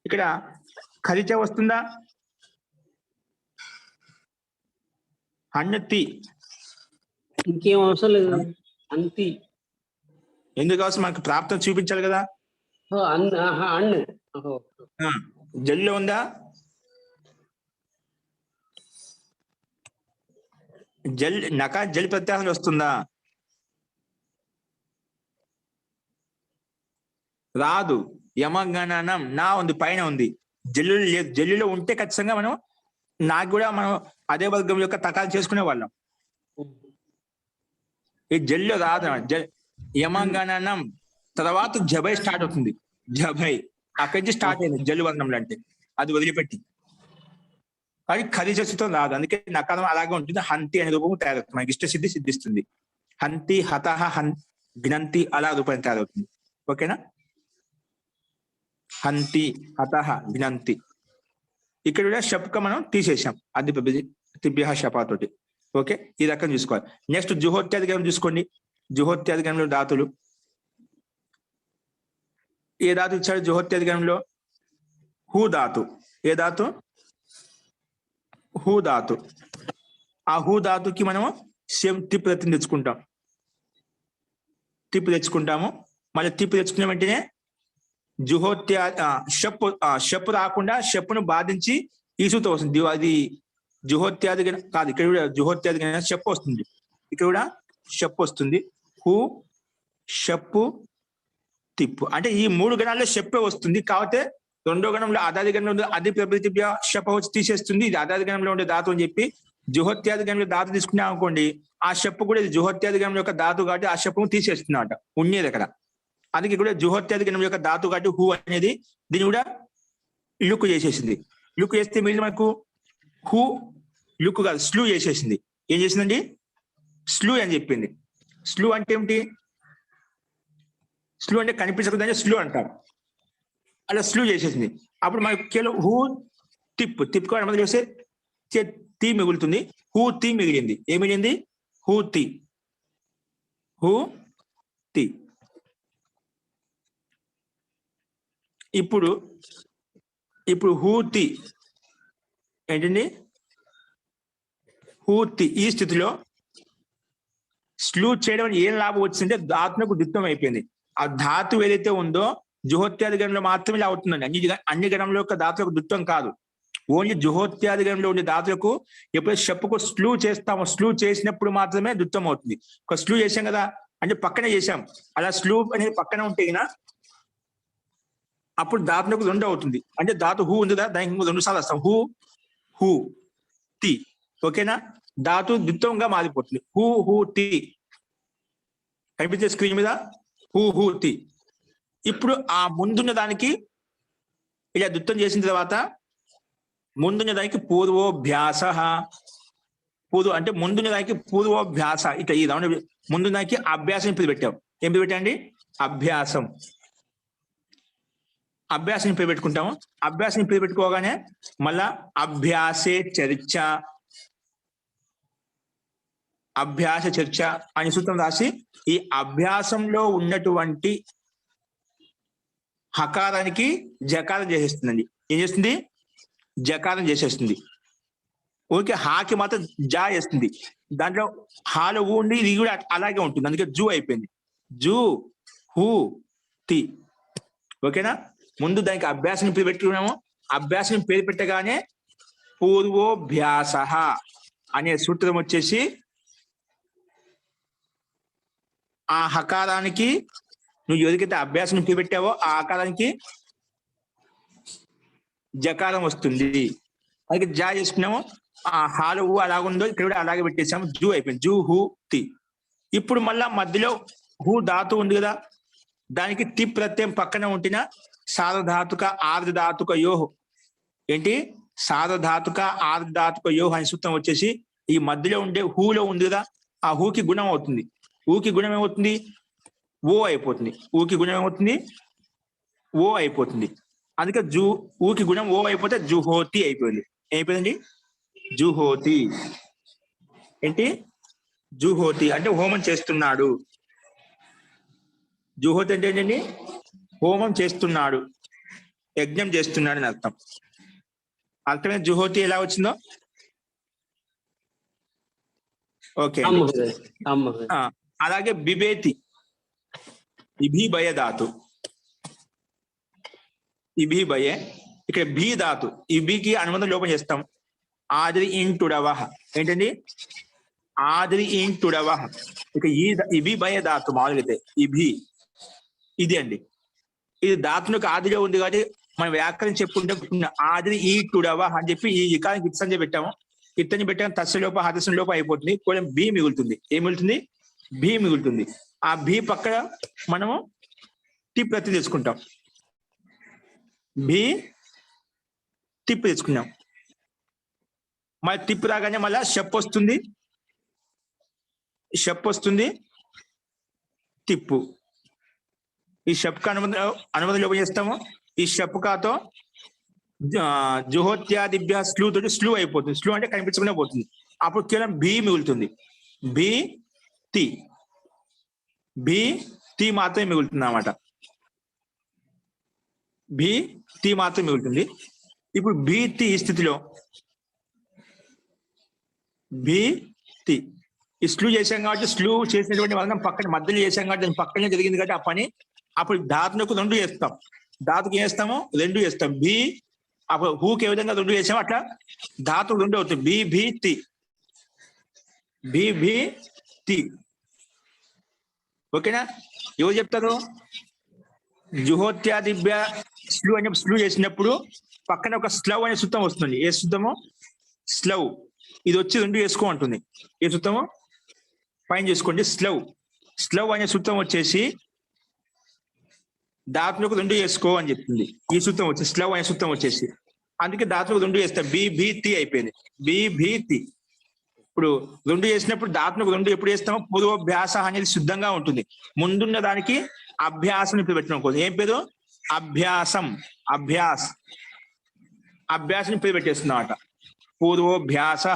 ఇక్కడ ఖరీచ వస్తుందా? హన్ తి ఇంకేం అవసరం లేదు. అంతి. ఎందుకోసం మనకు ప్రాప్తం చూపించాలి కదా. అన్. జల్లో ఉందా? జల్ నకా జల్ ప్రత్యాహారం వస్తుందా? రాదు. యమగణనం నా ఉంది, పైన ఉంది. జల్లులో లేదు. జల్లులో ఉంటే ఖచ్చితంగా మనం నాకు కూడా మనం అదే వర్గం యొక్క తకాలు చేసుకునే వాళ్ళం. ఈ జల్లు రాదు. యమగణనం తర్వాత జబై స్టార్ట్ అవుతుంది. జబై అక్కడి నుంచి స్టార్ట్ అయింది జల్లు వర్ణంలో అంటే అది వదిలిపెట్టి. కానీ ఖరీచస్సుతం రాదు. అందుకే నకారం అలాగే ఉంటుంది. హంతి అనే రూపము తయారవుతుంది. మనకి ఇష్టసిద్ధి సిద్ధిస్తుంది. హంతి, హతహ, జ్ఞంతి అలా రూపం తయారవుతుంది. ఓకేనా? హంతి, హతహ, జ్ఞంతి. ఇక్కడ కూడా శప్క మనం తీసేసాం అది తిభ్య శపాతోటి. ఓకే, ఈ రకం చూసుకోవాలి. నెక్స్ట్ జుహోత్యాధిగమం చూసుకోండి. జుహోత్యాధిగమంలో ధాతులు ఏ ధాతు ఇచ్చాడు? జుహోత్యాధిగమంలో who Dhatu. A Dhatu? Who ధాతు. ఆ హూ ధాతుకి మనము సేమ్ తిప్పు తెచ్చుకుంటాం. తిప్పు తెచ్చుకుంటాము. మళ్ళీ తిప్పు తెచ్చుకున్న వెంటనే జుహోత్యా షప్పు రాకుండా షప్పును బాధించి ఈసుతో వస్తుంది. అది జుహోత్యాధిగ కాదు. ఇక్కడ కూడా జుహోత్యాధిగ షప్పు వస్తుంది. ఇక్కడ కూడా షప్పు వస్తుంది. హూ, షప్పు, తిప్పు అంటే ఈ 3 గణాల్లో షప్పే వస్తుంది. కాకపోతే రెండో గణంలో అదాది గణంలో అది ప్రతిభ్య షప వచ్చి తీసేస్తుంది. ఇది అదాది గణంలో ఉండే ధాతు అని చెప్పి జుహోత్యాది గణంలో ధాతు తీసుకున్నాం అనుకోండి, ఆ షప్పు కూడా ఇది జుహోత్యాది గణం యొక్క ధాతు కాబట్టి ఆ షప్పును తీసేస్తున్నమాట ఉండేది అక్కడ. అందుకే కూడా జుహోత్యాది గణం యొక్క ధాతు కాబట్టి హూ అనేది దీన్ని కూడా లుక్ చేసేసింది. లుక్ చేస్తే మీరు మనకు హూ లుక్ కాదు స్లూ చేసేసింది. ఏం చేసిందండి? స్లూ అని చెప్పింది. స్లూ అంటే ఏమిటి? స్లూ అంటే కనిపించకుండా స్లూ అంటారు. అలా స్లూ చేసేసింది. అప్పుడు మనకు కేవలం హూ తిప్పుకోవడం వల్ల చేస్తే తీ మిగులుతుంది. హూ తీ మిగిలింది. ఏం మిగిలింది? హూ తీ. హూ తీ. ఇప్పుడు హూతి ఏంటండి? హూతి. ఈ స్థితిలో స్లూ చేయడం ఏం లాభం వచ్చిందంటే ధాతునకు ద్విత్వం అయిపోయింది. ఆ ధాతు ఏదైతే ఉందో జుహోత్యాది గణంలో మాత్రమే ఇలా అవుతుందండి. అన్ని గణంలో యొక్క ధాతులకు ద్విత్వం కాదు. ఓన్లీ జుహోత్యాది గణంలో ఉండే ధాతులకు ఎప్పుడైతే షప్పుకు స్లూ చేస్తామో స్లూ చేసినప్పుడు మాత్రమే ద్విత్వం అవుతుంది. ఒక స్లూ చేసాం కదా అంటే పక్కనే చేసాం. అలా స్లూ అనేది పక్కన ఉంటే అప్పుడు ధాతునకు 2 అవుతుంది. అంటే ధాతు హూ ఉంది కదా, దానికి 2 సార్లు వస్తాం. హూ తి. ఓకేనా? ధాతు ద్విత్వంగా మారిపోతుంది. హూ తి కనిపించే స్క్రీన్ మీద హూ తి. ఇప్పుడు ఆ ముందున్న దానికి ఇలా ద్విత్వం చేసిన తర్వాత ముందున్న దానికి పూర్వోభ్యాస. అంటే ముందున్న దానికి పూర్వోభ్యాస. ఇట్లా ఈ రౌండ్ ముందున్న దానికి అభ్యాసం పేరు పెట్టాం. ఏం పేరు పెట్టండి? అభ్యాసం. అభ్యాసం పేరు పెట్టుకుంటాము. అభ్యాసం పేరు పెట్టుకోగానే మళ్ళా అభ్యాసే చర్చ, అభ్యాస చర్చ అనే సూత్రం రాసి ఈ అభ్యాసంలో ఉన్నటువంటి హకారానికి జకారం చేసేస్తుందండి. ఏం చేస్తుంది? జకారం చేసేస్తుంది. ఓకే, హాకి మాత్రం జా చేస్తుంది. దాంట్లో హాలో ఉండి ఇది కూడా అలాగే ఉంటుంది. అందుకే జూ అయిపోయింది. జూ హూ తి. ఓకేనా? ముందు దానికి అభ్యాసం పేరు పెట్టుకున్నాము. అభ్యాసం పేరు పెట్టగానే పూర్వోభ్యాస అనే సూత్రం వచ్చేసి ఆ హకారానికి నువ్వు ఎవరికైతే అభ్యాసం పేరు పెట్టావో ఆ ఆకారానికి జకారం వస్తుంది. అలాగే జా చేసుకున్నాము. ఆ హాలు ఊ అలాగుందో ఇక్కడ కూడా అలాగే పెట్టేసాము. జూ అయిపోయింది. జూ హూ తి. ఇప్పుడు మళ్ళా మధ్యలో హూ ధాతు ఉంది కదా, దానికి తి ప్రత్యయం పక్కన ఉంటిన సార్వధాతుక ఆర్ధధాతుక యోహ్. ఏంటి? సార్వధాతుక ఆర్ధధాతుక యోహ్ అనే సూత్రం వచ్చేసి ఈ మధ్యలో ఉండే హూలో ఉంది కదా, ఆ హూకి గుణం అవుతుంది. ఊకి గుణం ఏమవుతుంది? ఓ అయిపోతుంది. ఊకి గుణం ఏమవుతుంది? ఓ అయిపోతుంది. అందుకే ఊకి గుణం ఓ అయిపోతే జుహోతి అయిపోయింది. ఏమైపోయిందండి? జుహోతి. ఏంటి? జుహోతి అంటే హోమం చేస్తున్నాడు. జుహోతి అంటే ఏంటండి? హోమం చేస్తున్నాడు, యజ్ఞం చేస్తున్నాడు అని అర్థం. అర్థమే జుహోతి ఎలా వచ్చిందో ఓకే हाँ అండి. महोदय, हाँ महोदय। అలాగే బిబేతి ఇభి భయ ధాతు, ఇభి భయే ఇక్కడ భీ ధాతు, ఈ బీకి అనుబంధం లోపం చేస్తాం. ఆదిరి ఇంటుడవ ఏంటండి, ఆదిరి ఇంటుడవ ఇక ఇభి భయ ధాతు మామూలుగా అయితే ఇభి ఇది అండి. ఇది ధాతునికి ఆదిగా ఉంది కాబట్టి మనం వ్యాకరణ చెప్పుకుంటే ఆదిరి ఈ టుడవ అని చెప్పి ఈ ఇకానికి ఇత్సంజ పెట్టాము. ఇత్తని పెట్టాము తస్సు లోప హదస్సు లోప అయిపోతుంది. కొంచెం బి మిగులుతుంది. ఏం మిగులుతుంది? బి మిగులుతుంది. ఆ బి పక్కన మనము టి ప్రతి తీసుకుంటాం. బి టిప్ తెచ్చుకున్నాం. మళ్ళీ టిప్ రాగానే మళ్ళా షప్ వస్తుంది, షప్ వస్తుంది, టిప్పు. ఈ షప్కా అనుమతి లోపం చేస్తాము. ఈ షప్కాతో జుహోత్యాదిభ్య స్లూ తోటి స్లూ అయిపోతుంది. స్లూ అంటే కనిపించకుండా పోతుంది. అప్పుడు కేవలం బి మిగులుతుంది. బి టి, బి టి మాత్రమే మిగులుతుంది అన్నమాట. బి టి మాత్రమే మిగులుతుంది. ఇప్పుడు బి టి ఈ స్థితిలో బి టి ఈ స్లూ చేశాం కాబట్టి స్లూ చేసినటువంటి వలన పక్కన మధ్యలో చేశాం కాబట్టి దాని పక్కనే జరిగింది కాబట్టి ఆ పని. అప్పుడు ధాతులకు రెండు చేస్తాం. ధాతుకు ఏం చేస్తాము? రెండు చేస్తాం. బి అప్పుడు హూకి ఏ విధంగా రెండు చేసాము అట్లా ధాతుకు రెండు అవుతుంది. బి భి తి, బి భి తి. ఓకేనా? ఎవరు చెప్తారు? జుహోత్యాదిభ్య స్లూ అని స్లూ చేసినప్పుడు పక్కన ఒక స్లవ్ అనే సూత్రం వస్తుంది. ఏ సూత్రము? స్లవ్. ఇది వచ్చి రెండు చేసుకో అంటుంది. ఏ సూత్రము? పైన చేసుకోండి. స్లవ్. స్లవ్ అనే సూత్రం వచ్చేసి ధాతులకు రెండు చేసుకో అని చెప్తుంది. ఈ సూత్రం వచ్చి స్లవ్ అనే సూత్రం వచ్చేసి అందుకే ధాతులకు రెండు చేస్తా. బి భి తి అయిపోయింది. బి భి తి. ఇప్పుడు రెండు చేసినప్పుడు ధాతులకు రెండు ఎప్పుడు చేస్తామో పూర్వభ్యాస అనేది శుద్ధంగా ఉంటుంది. ముందున్న దానికి అభ్యాసం ఇప్పుడు పెట్టిన కోసం ఏం పేరు? అభ్యాసం. అభ్యాస్, అభ్యాసం పేరు పెట్టేస్తున్నమాట. పూర్వోభ్యాస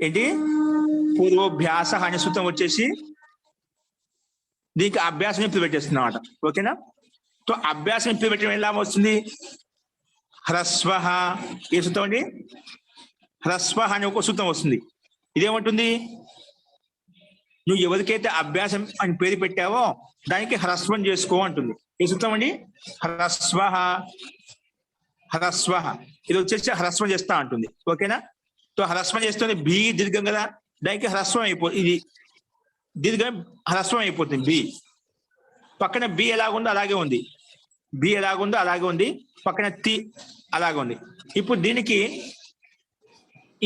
ఏంటి? పూర్వోభ్యాస అనే సూత్రం వచ్చేసి దీనికి అభ్యాసం ఇప్పుడు పెట్టేస్తున్నమాట. ఓకేనా? సో అభ్యాసం ఇప్పుడు పెట్టడం ఎలా వస్తుంది? హ్రస్వ. ఏ సూత్రం అండి? హ్రస్వ అనే ఒక సూత్రం వస్తుంది. ఇదేమంటుంది? నువ్వు ఎవరికైతే అభ్యాసం అని పేరు పెట్టావో దానికి హ్రస్వం చేసుకో అంటుంది. ఏ సూత్రం అండి? హ్రస్వ. హ్రస్వ. ఇది వచ్చేసి హ్రస్వం చేస్తా అంటుంది. ఓకేనా? సో హ్రస్వం చేస్తుంది. బి దీర్ఘం కదా, దానికి హ్రస్వం అయిపోతుంది. ఇది దీర్ఘం హ్రస్వం అయిపోతుంది. బి పక్కన బి ఎలాగుందో అలాగే ఉంది. బి ఎలాగుందో అలాగే ఉంది. పక్కన తి అలాగే ఉంది. ఇప్పుడు దీనికి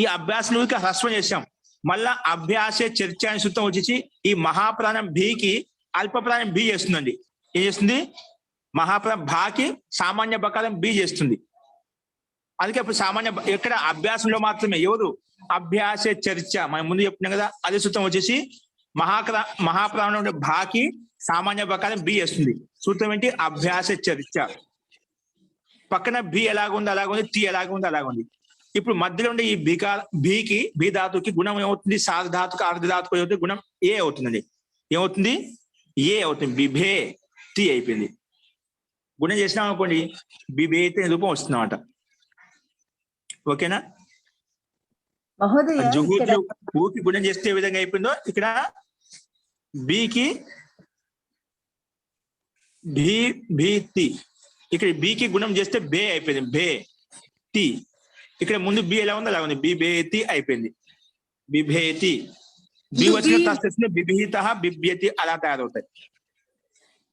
ఈ అభ్యాసంకి హ్రస్వం చేసాం. మళ్ళా అభ్యాసే చర్చ అనే సూత్రం వచ్చేసి ఈ మహాప్రాణం బికి అల్ప ప్రాణం బి చేస్తుందండి. ఏం చేస్తుంది? మహాప్రాణం భాకి సామాన్య బకారం బి చేస్తుంది. అందుకే అప్పుడు సామాన్య ఎక్కడ అభ్యాసంలో మాత్రమే ఎవరు? అభ్యాసే చర్చ మనం ముందు చెప్తున్నాం కదా, అదే సూత్రం వచ్చేసి మహాప్రాణం భాకి సామాన్య బకారం బి చేస్తుంది. సూత్రం ఏంటి? అభ్యాసే చర్చ. పక్కన బి ఎలాగుంది అలాగుంది, తి ఎలాగుంది అలాగుంది. ఇప్పుడు మధ్యలో ఉండే ఈ బీకి బి ధాతుకి గుణం ఏమవుతుంది? సాధ ధాతుకు అర్ధ ధాతుకు ఏమవుతుంది? గుణం ఏ అవుతుందండి. ఏమవుతుంది? ఏ అవుతుంది. బిభే తి అయిపోయింది. గుణం చేసినాం అనుకోండి బిభేతి అనే రూపం వస్తుంది అన్నమాట. ఓకేనా? మహోదయ ఇక్కడ ఊకి గుణం చేస్తే ఏ విధంగా అయిపోయిందో ఇక్కడ బికి భీ తి. ఇక్కడ బికి గుణం చేస్తే బే అయిపోయింది. బే తి. ఇక్కడ ముందు బి ఎలా ఉందో అలా ఉంది. బిభేతి అయిపోయింది. బిభేతి. బి వచ్చిన తస్త బిభీత బిభ్యతి అలా తయారవుతాయి.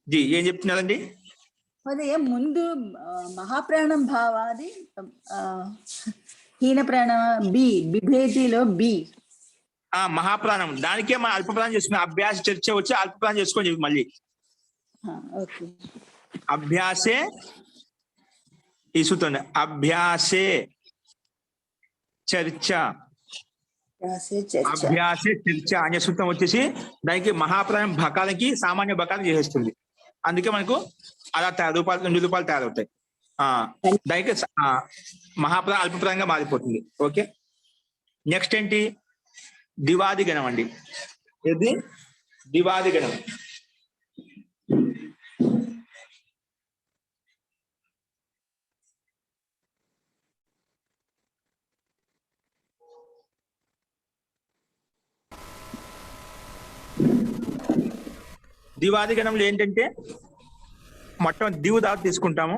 జీ ఏం చెప్తున్నారండి? అదే ముందు మహాప్రాణం భావాది హీన ప్రాణ బి బిభేతిలో బి మహాప్రాణం దానికే మనం అల్ప ప్రాణం చేసుకున్నాం. అభ్యాస చర్చ వచ్చి అల్ప ప్రాణం చేసుకొని చెప్పి మళ్ళీ ఓకే. అభ్యాసే ఈ సూత్రం అభ్యాసే చర్చ. అభ్యాసే చర్చ అనే సూత్రం వచ్చేసి దానికి మహాప్రాణం బకాలకి సామాన్య బకాలం చేసేస్తుంది. అందుకే మనకు అలా రూపాయలు 2 రూపాయలు తయారవుతాయి. దానికి మహాప్రాణం అల్పప్రాయంగా మారిపోతుంది. ఓకే. నెక్స్ట్ ఏంటి? దివాది గణం అండి. ఇది దివాది గణం. దివాదిగణంలో ఏంటంటే మొత్తం దివు ధాతు తీసుకుంటాము.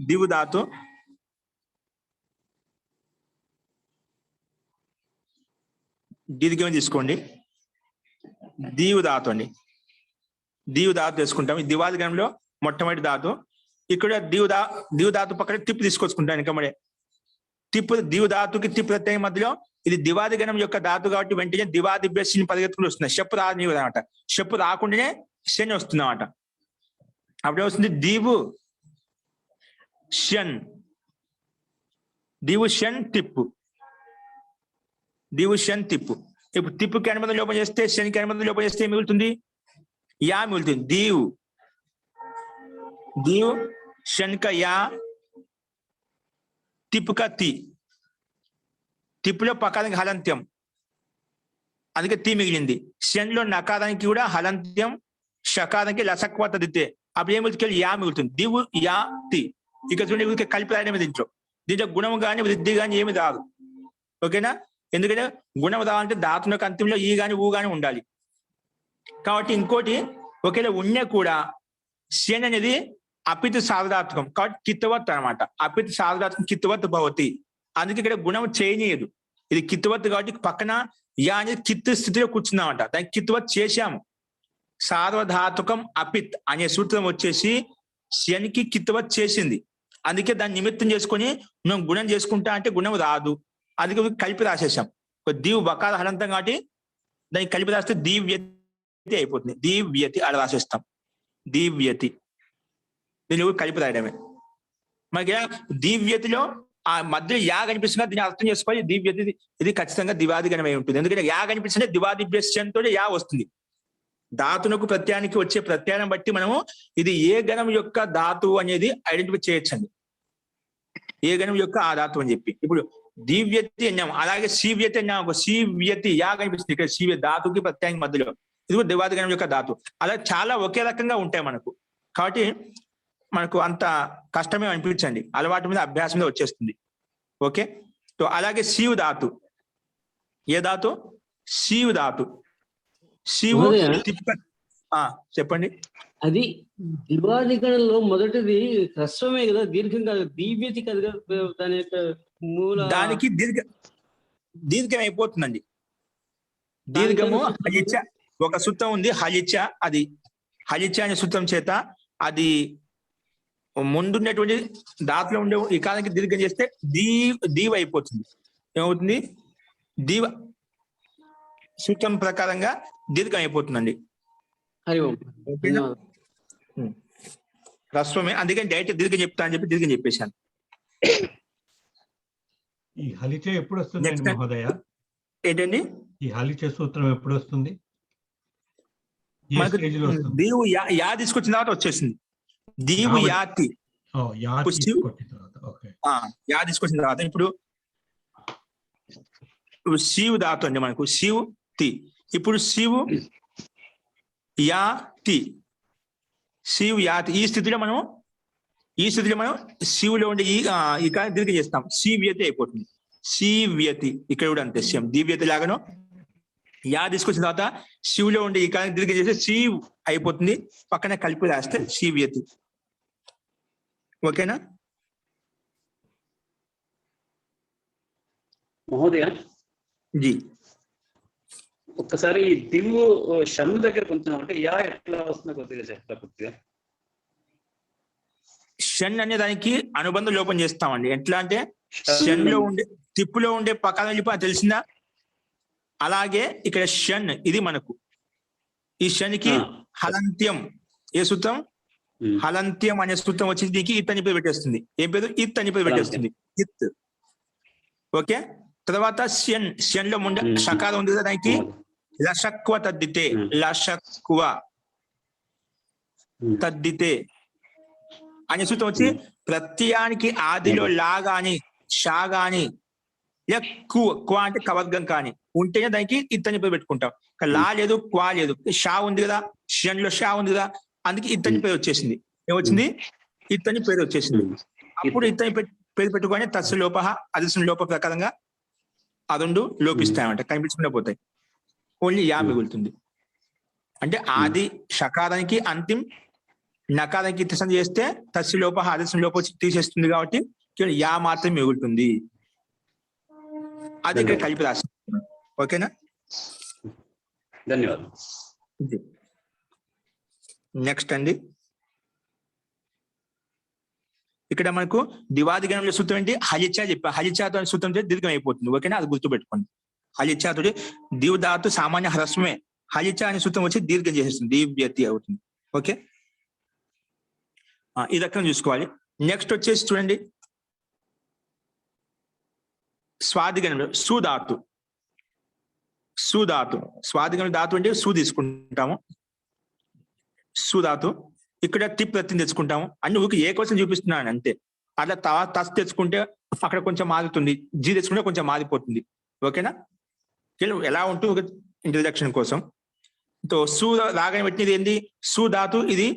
దివు ధాతు, దీర్ఘం తీసుకోండి. దీవు ధాతు అండి. దీవు ధాతు తీసుకుంటాం. ఈ దివాదిగణంలో మొట్టమొదటి ధాతు. ఇక్కడ దీవు ధాతు పక్కన తిప్పు తీసుకొచ్చుకుంటాను. ఇంకా మరే తిప్పు దీవు ధాతుకి తిప్పు ప్రత్యయం మధ్యలో ఇది దివాదిగణం యొక్క ధాతు కాబట్టి వెంటనే దివాదిభ్యసిని పరిగెత్తుకుని వస్తుంది. చెప్పు రానివ్వదు అనమాట. చెప్పు రాకుండానే శని వస్తుంది అనమాట. అప్పుడే వస్తుంది దీవు షన్. దీవు షన్ తిప్పు. దీవు షన్ తిప్పు. ఇప్పుడు తిప్పుకి అనుబంధం లోపం చేస్తే, శనికి అనుబంధం లోపం చేస్తే ఏం మిగులుతుంది? యా మిగులుతుంది. దీవు దీవు శన్క యా, తిప్పుక తి. తిప్పులో పకారానికి హలంత్యం, అందుకే తి మిగిలింది. శన్లో నకారానికి కూడా హలంత్యం, షకారానికి లసక్వ తదితే. అప్పుడు ఏం మిగులుతుంది? యా మిగులుతుంది. దివు యా తి. ఇక చూడండి, కలిపి రాయడమే దీంట్లో. దీంట్లో గుణం కానీ వృద్ధి కానీ ఏమి రాదు. ఓకేనా? ఎందుకంటే గుణం రావాలంటే ధాతునకు అంతింలో ఈ కానీ ఊ కానీ ఉండాలి. కాబట్టి ఇంకోటి, ఒకవేళ ఉన్న కూడా శని అనేది అపిత్ సార్వధాతుకం కాబట్టి కిత్తవత్ అనమాట. అపిత్ సార్వధాతుకం కిత్తవత్ భవతి. అందుకే ఇక్కడ గుణం చేయనీయదు. ఇది కిత్తవత్ కాబట్టి పక్కన యా అనేది కిత్ స్థితిలో కూర్చుందామంట. దానికి కిత్తవత్ చేశాము. సార్వధాతుకం అపిత్ అనే సూత్రం వచ్చేసి శనికి కిత్తవత్ చేసింది. అందుకే దాన్ని నిమిత్తం చేసుకొని మనం గుణం చేసుకుంటా అంటే గుణం రాదు. అందుకే కలిపి రాసేసాం. దీవు బకార హలంతం కాబట్టి దానికి కలిపి రాస్తే దీవ్యతి అయిపోతుంది. దీవ్యతి అలా రాసేస్తాం. దీవ్యతి దీన్ని కలిపి రాయడమే. మనకి దీవ్యతిలో ఆ మధ్యలో యా కనిపిస్తున్నా దీన్ని అర్థం చేసుకోవాలి. దీవ్యతి ఇది ఖచ్చితంగా దివాదిగణమై ఉంటుంది. ఎందుకంటే యా కనిపిస్తుంటే దివాదిభ్యస్యంతో యా వస్తుంది. ధాతునకు ప్రత్యయానికి వచ్చే ప్రత్యయం బట్టి మనము ఇది ఏ గణం యొక్క ధాతువు అనేది ఐడెంటిఫై చేయొచ్చండి. ఏ గణం యొక్క ఆ ధాతువు అని చెప్పి. ఇప్పుడు దివ్యతి అన్నాము, అలాగే శీవ్యతి అన్నాము. శీవ్యతి యా కనిపిస్తుంది. ఇక్కడ శీవ్య ధాతుకి ప్రత్యయానికి మధ్యలో ఇది కూడా దివాదిగణం యొక్క ధాతు. అలా చాలా ఒకే రకంగా ఉంటాయి మనకు. కాబట్టి మనకు అంత కష్టమే అనిపించండి. అలవాటు మీద అభ్యాసం మీద వచ్చేస్తుంది. ఓకే. సో అలాగే శివు ధాతు. ఏ ధాతు? శివు ధాతు. శివు చెప్పండి. అది దివాదిగణంలో మొదటిది హ్రస్వమే కదా, దీర్ఘం కాదు. దీవ్యతి కదా దాని యొక్క మూల. దానికి దీర్ఘం అయిపోతుందండి. దీర్ఘము హలిచ ఒక సూత్రం ఉంది. హలిచ, అది హలిచ అనే సూత్రం చేత అది ముందున్నటువంటి ధాతులో ఉండే ఈ కాలానికి దీర్ఘం చేస్తే దీవ అయిపోతుంది. ఏమవుతుంది? దీవ సూత్రం ప్రకారంగా దీర్ఘం అయిపోతుందండి. హ్రస్వమే, అందుకని డైరెక్ట్ దీర్ఘం చెప్తా అని చెప్పి దీర్ఘం చెప్పేశాను. ఈ హలిచ ఎప్పుడు వస్తుంది మహోదయ? ఏంటండి ఈ హలిచ సూత్రం ఎప్పుడు వస్తుంది? దీవు యా తీసుకొచ్చిన తర్వాత వచ్చేసింది. దీవు యాతి, యా తీసుకొచ్చిన తర్వాత ఇప్పుడు శివు ధాతు అండి మనకు. శివు తి. ఇప్పుడు శివు యా తి. శివు యాతి. ఈ స్థితిలో మనం శివులో ఉండే ఈ దీర్ఘం చేస్తాం. శీవ్యతి అయిపోతుంది. శీవ్యతి. ఇక్కడ కూడా అంతే సేమ్ దివ్యతి లాగాను. యా తీసుకొచ్చిన తర్వాత శివులో ఉండే ఈ కాలం దీర్ఘం చేస్తే శివ్ అయిపోతుంది. పక్కన కలిపి రాస్తే శీవ్యతి. ఓకేనా మహోదయ? జీ ఒక్కసారి దివు షన్ను దగ్గర కొంచెం అంటే యా ఎట్లా వస్తుందో కొద్దిగా చెప్తా. కొద్దిగా షన్ అనే దానికి అనుబంధ లోపం చేస్తామండి. ఎట్లా అంటే షన్ లో ఉండే తిప్పులో ఉండే పక్కన వెళ్ళిపో తెలిసిందా? అలాగే ఇక్కడ షన్ ఇది మనకు. ఈ షన్కి హలంత్యం ఏ సూత్రం? హలంత్యం అనే సూత్రం వచ్చి దీనికి ఇత్ అని పేరు పెట్టేస్తుంది. ఏం పేరు? ఇత్ అని పేరు పెట్టేస్తుంది. ఇత్. ఓకే. తర్వాత షన్ లో ఉండే షకారం ఉంది కదా, దానికి లషక్వ తద్దితే. లషక్వ తద్దితే అనే సూత్రం వచ్చి ప్రత్యయానికి ఆదిలో లా గాని షా గాని క్వ అంటే కవర్గం కానీ ఉంటేనే దానికి ఇతని పేరు పెట్టుకుంటాం. లా లేదు, క్వా లేదు, షా ఉంది కదా, షన్ లో షా ఉంది కదా, అందుకే ఇతని పేరు వచ్చేసింది. ఏమొచ్చింది? ఇతని పేరు వచ్చేసింది. అప్పుడు ఇతని పేరు పెట్టుకొని తస్సు లోప అదృశ్యం లోప ప్రకారంగా ఆ రెండు లోపిస్తాయన్నమాట, కనిపించకుండా పోతాయి. ఓన్లీ యా మిగులుతుంది. అంటే ఆది షకారానికి అంతిం నకారానికి ఇత్త సంధి చేస్తే తస్య లోప ఆదేశం లోప వచ్చి తీసేస్తుంది కాబట్టి కేవలం యా మాత్రం మిగులుతుంది. అది ఇక్కడ కలిపి రాసి. ఓకేనా? ధన్యవాదాలు. నెక్స్ట్ అండి, ఇక్కడ మనకు దివాదిగణంలో సూత్రం ఏంటి? హలిచా చెప్పా. హలిచాతో సూత్రం దీర్ఘం అయిపోతుంది. ఓకేనా? అది గుర్తుపెట్టుకోండి. హలిచాతో దీవధాతు సామాన్య హ్రస్వమే. హలిచా అనే సూత్రం వచ్చి దీర్ఘం చేసేస్తుంది, దీవ్యతి అవుతుంది. ఓకే, ఈ రకంగా చూసుకోవాలి. నెక్స్ట్ వచ్చేసి చూడండి, స్వాదిగణంలో సుధాతు. సుధాతు స్వాదిగణ ధాతు అంటే సు తీసుకుంటాము. సుధాతు ఇక్కడ తి ప్రత్యయం తెచ్చుకుంటాము. అన్ని ఊరికి ఏ కోసం చూపిస్తున్నాను అంతే. అట్లా తస్ తెచ్చుకుంటే అక్కడ కొంచెం మారుతుంది, జీ తెచ్చుకుంటే కొంచెం మారిపోతుంది. ఓకేనా? ఎలా ఉంటుంది ఒక ఇంట్రడక్షన్ కోసం. సు రాగానే పెట్టినది ఏంది? సుధాతు ఇది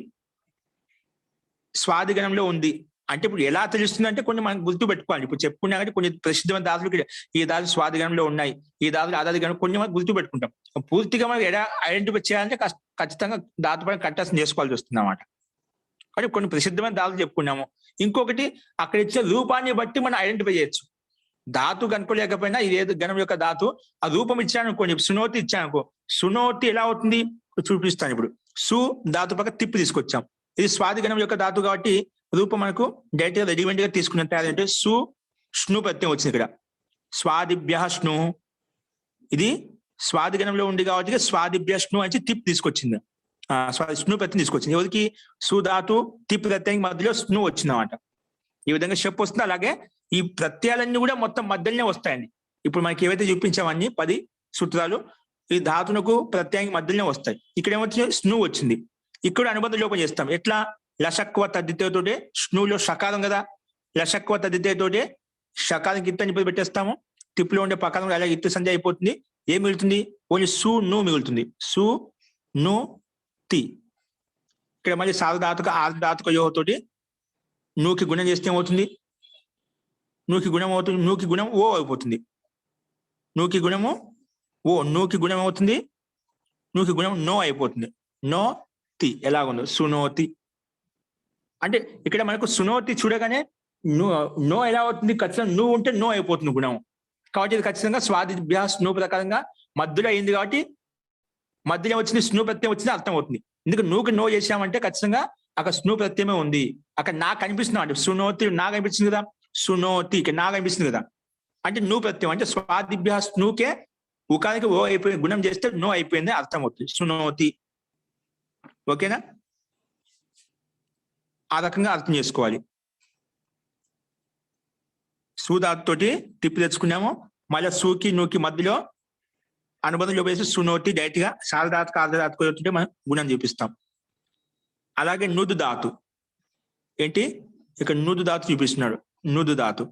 స్వాదిగణంలో ఉంది అంటే ఇప్పుడు ఎలా తెలుస్తుంది అంటే కొన్ని మనం గుర్తు పెట్టుకోవాలి. ఇప్పుడు చెప్పుకున్నా కానీ కొన్ని ప్రసిద్ధమైన దాతులు ఈ దాతులు స్వాదిగణంలో ఉన్నాయి, ఈ దాతులు ఆదాదిగణం కొన్ని మనం గుర్తు పెట్టుకుంటాం. పూర్తిగా మనం ఎలా ఐడెంటిఫై చేయాలంటే ఖచ్చితంగా దాతుపైన కంఠస్థం చేసుకోవాల్సి వస్తుంది అన్నమాట. కానీ కొన్ని ప్రసిద్ధమైన దాతులు చెప్పుకున్నాము. ఇంకొకటి అక్కడ ఇచ్చే రూపాన్ని బట్టి మనం ఐడెంటిఫై చేయొచ్చు. ధాతు కనుక్కోలేకపోయినా ఇది ఏదో గణం యొక్క ధాతు, ఆ రూపం ఇచ్చాను అనుకోండి. సునోతి ఇచ్చాను అనుకో, సునోతి ఎలా అవుతుంది చూపిస్తాను. ఇప్పుడు సు ధాతు పక్క తిప్పి తీసుకొచ్చాం. ఇది స్వాదిగణం యొక్క ధాతు కాబట్టి రూపం మనకు డైరెక్ట్ గా రెడీమేడ్ గా తీసుకున్న తయారంటే సు స్ను ప్రత్యయం వచ్చింది ఇక్కడ. స్వాదిభ్య స్ను, ఇది స్వాదిగణంలో ఉంది కాబట్టి స్వాదిభ్య స్ను అని తిప్ తీసుకొచ్చింది. స్ను ప్రత్యయం తీసుకొచ్చింది. ఎవరికి? సుధాతు తిప్ ప్రత్యయం మధ్యలో స్ను వచ్చింది అన్నమాట. ఈ విధంగా షప్ వస్తుంది. అలాగే ఈ ప్రత్యయాలన్నీ కూడా మొత్తం మధ్యలోనే వస్తాయండి. ఇప్పుడు మనకి ఏవైతే చూపించామన్నీ 10 సూత్రాలు ఈ ధాతునకు ప్రత్యయానికి మధ్యలోనే వస్తాయి. ఇక్కడ ఏమొచ్చింది? స్ను వచ్చింది. ఇక్కడ అనుబంధ లోపం చేస్తాం. ఎట్లా? లషక్వ తద్దితేతోటే, స్నులో షకారం కదా, లషక్వ తద్దితేతోటే షకారం ఇత్త నిపులు పెట్టేస్తాము. తిప్పులో ఉండే పకారం అలాగే ఇత్తు సంధ్య అయిపోతుంది. ఏం మిగులుతుంది? ఓన్లీ సు ను మిగులుతుంది. సు ను తి. ఇక్కడ మళ్ళీ సార్వధాతుక ఆర్ధాతుక యోహతోటి నూకి గుణం చేస్తే ఏమవుతుంది? నూకి గుణం అవుతుంది. నూకి గుణం ఓ అయిపోతుంది. నూకి గుణము ఓ, నూకి గుణం అవుతుంది. నూకి గుణం నో అయిపోతుంది. నో తి ఎలాగుందో సునోతి. అంటే ఇక్కడ మనకు సునోతి చూడగానే నో ఎలా అవుతుంది? ఖచ్చితంగా నువ్వు ఉంటే నో అయిపోతుంది గుణం. కాబట్టి ఇది ఖచ్చితంగా స్వాదిభ్య స్ను ప్రకారంగా మధ్యలో అయింది కాబట్టి మధ్యలో వచ్చింది స్ను ప్రత్యయం వచ్చింది అర్థం అవుతుంది. ఎందుకు నూకి నో చేసామంటే ఖచ్చితంగా అక్కడ స్ను ప్రత్యయమే ఉంది. అక్కడ నాకు కనిపిస్తుంది అంటే సునోతి నాకు కనిపిస్తుంది కదా, సునోతి ఇక్కడ నాకు కనిపిస్తుంది కదా. అంటే నువ్వు ప్రత్యయం అంటే స్వాదిభ్య స్నుకే ఉకానికి ఓ అయిపోయింది, గుణం చేస్తే నో అయిపోయింది అర్థం అవుతుంది. సునోతి. ఓకేనా? ఆ రకంగా అర్థం చేసుకోవాలి. సుధాతోటి తిప్పి తెచ్చుకున్నాము. మళ్ళీ సూకి నూకి మధ్యలో అనుబంధంలో వేసి సునోతి డైరెక్ట్ గా సారధాతుక ఆర్ధధాతుక మనం గుణం చూపిస్తాం. అలాగే నుదు ధాతు ఏంటి? ఇక్కడ నుదు ధాతు చూపిస్తున్నాడు. నుదు ధాతు,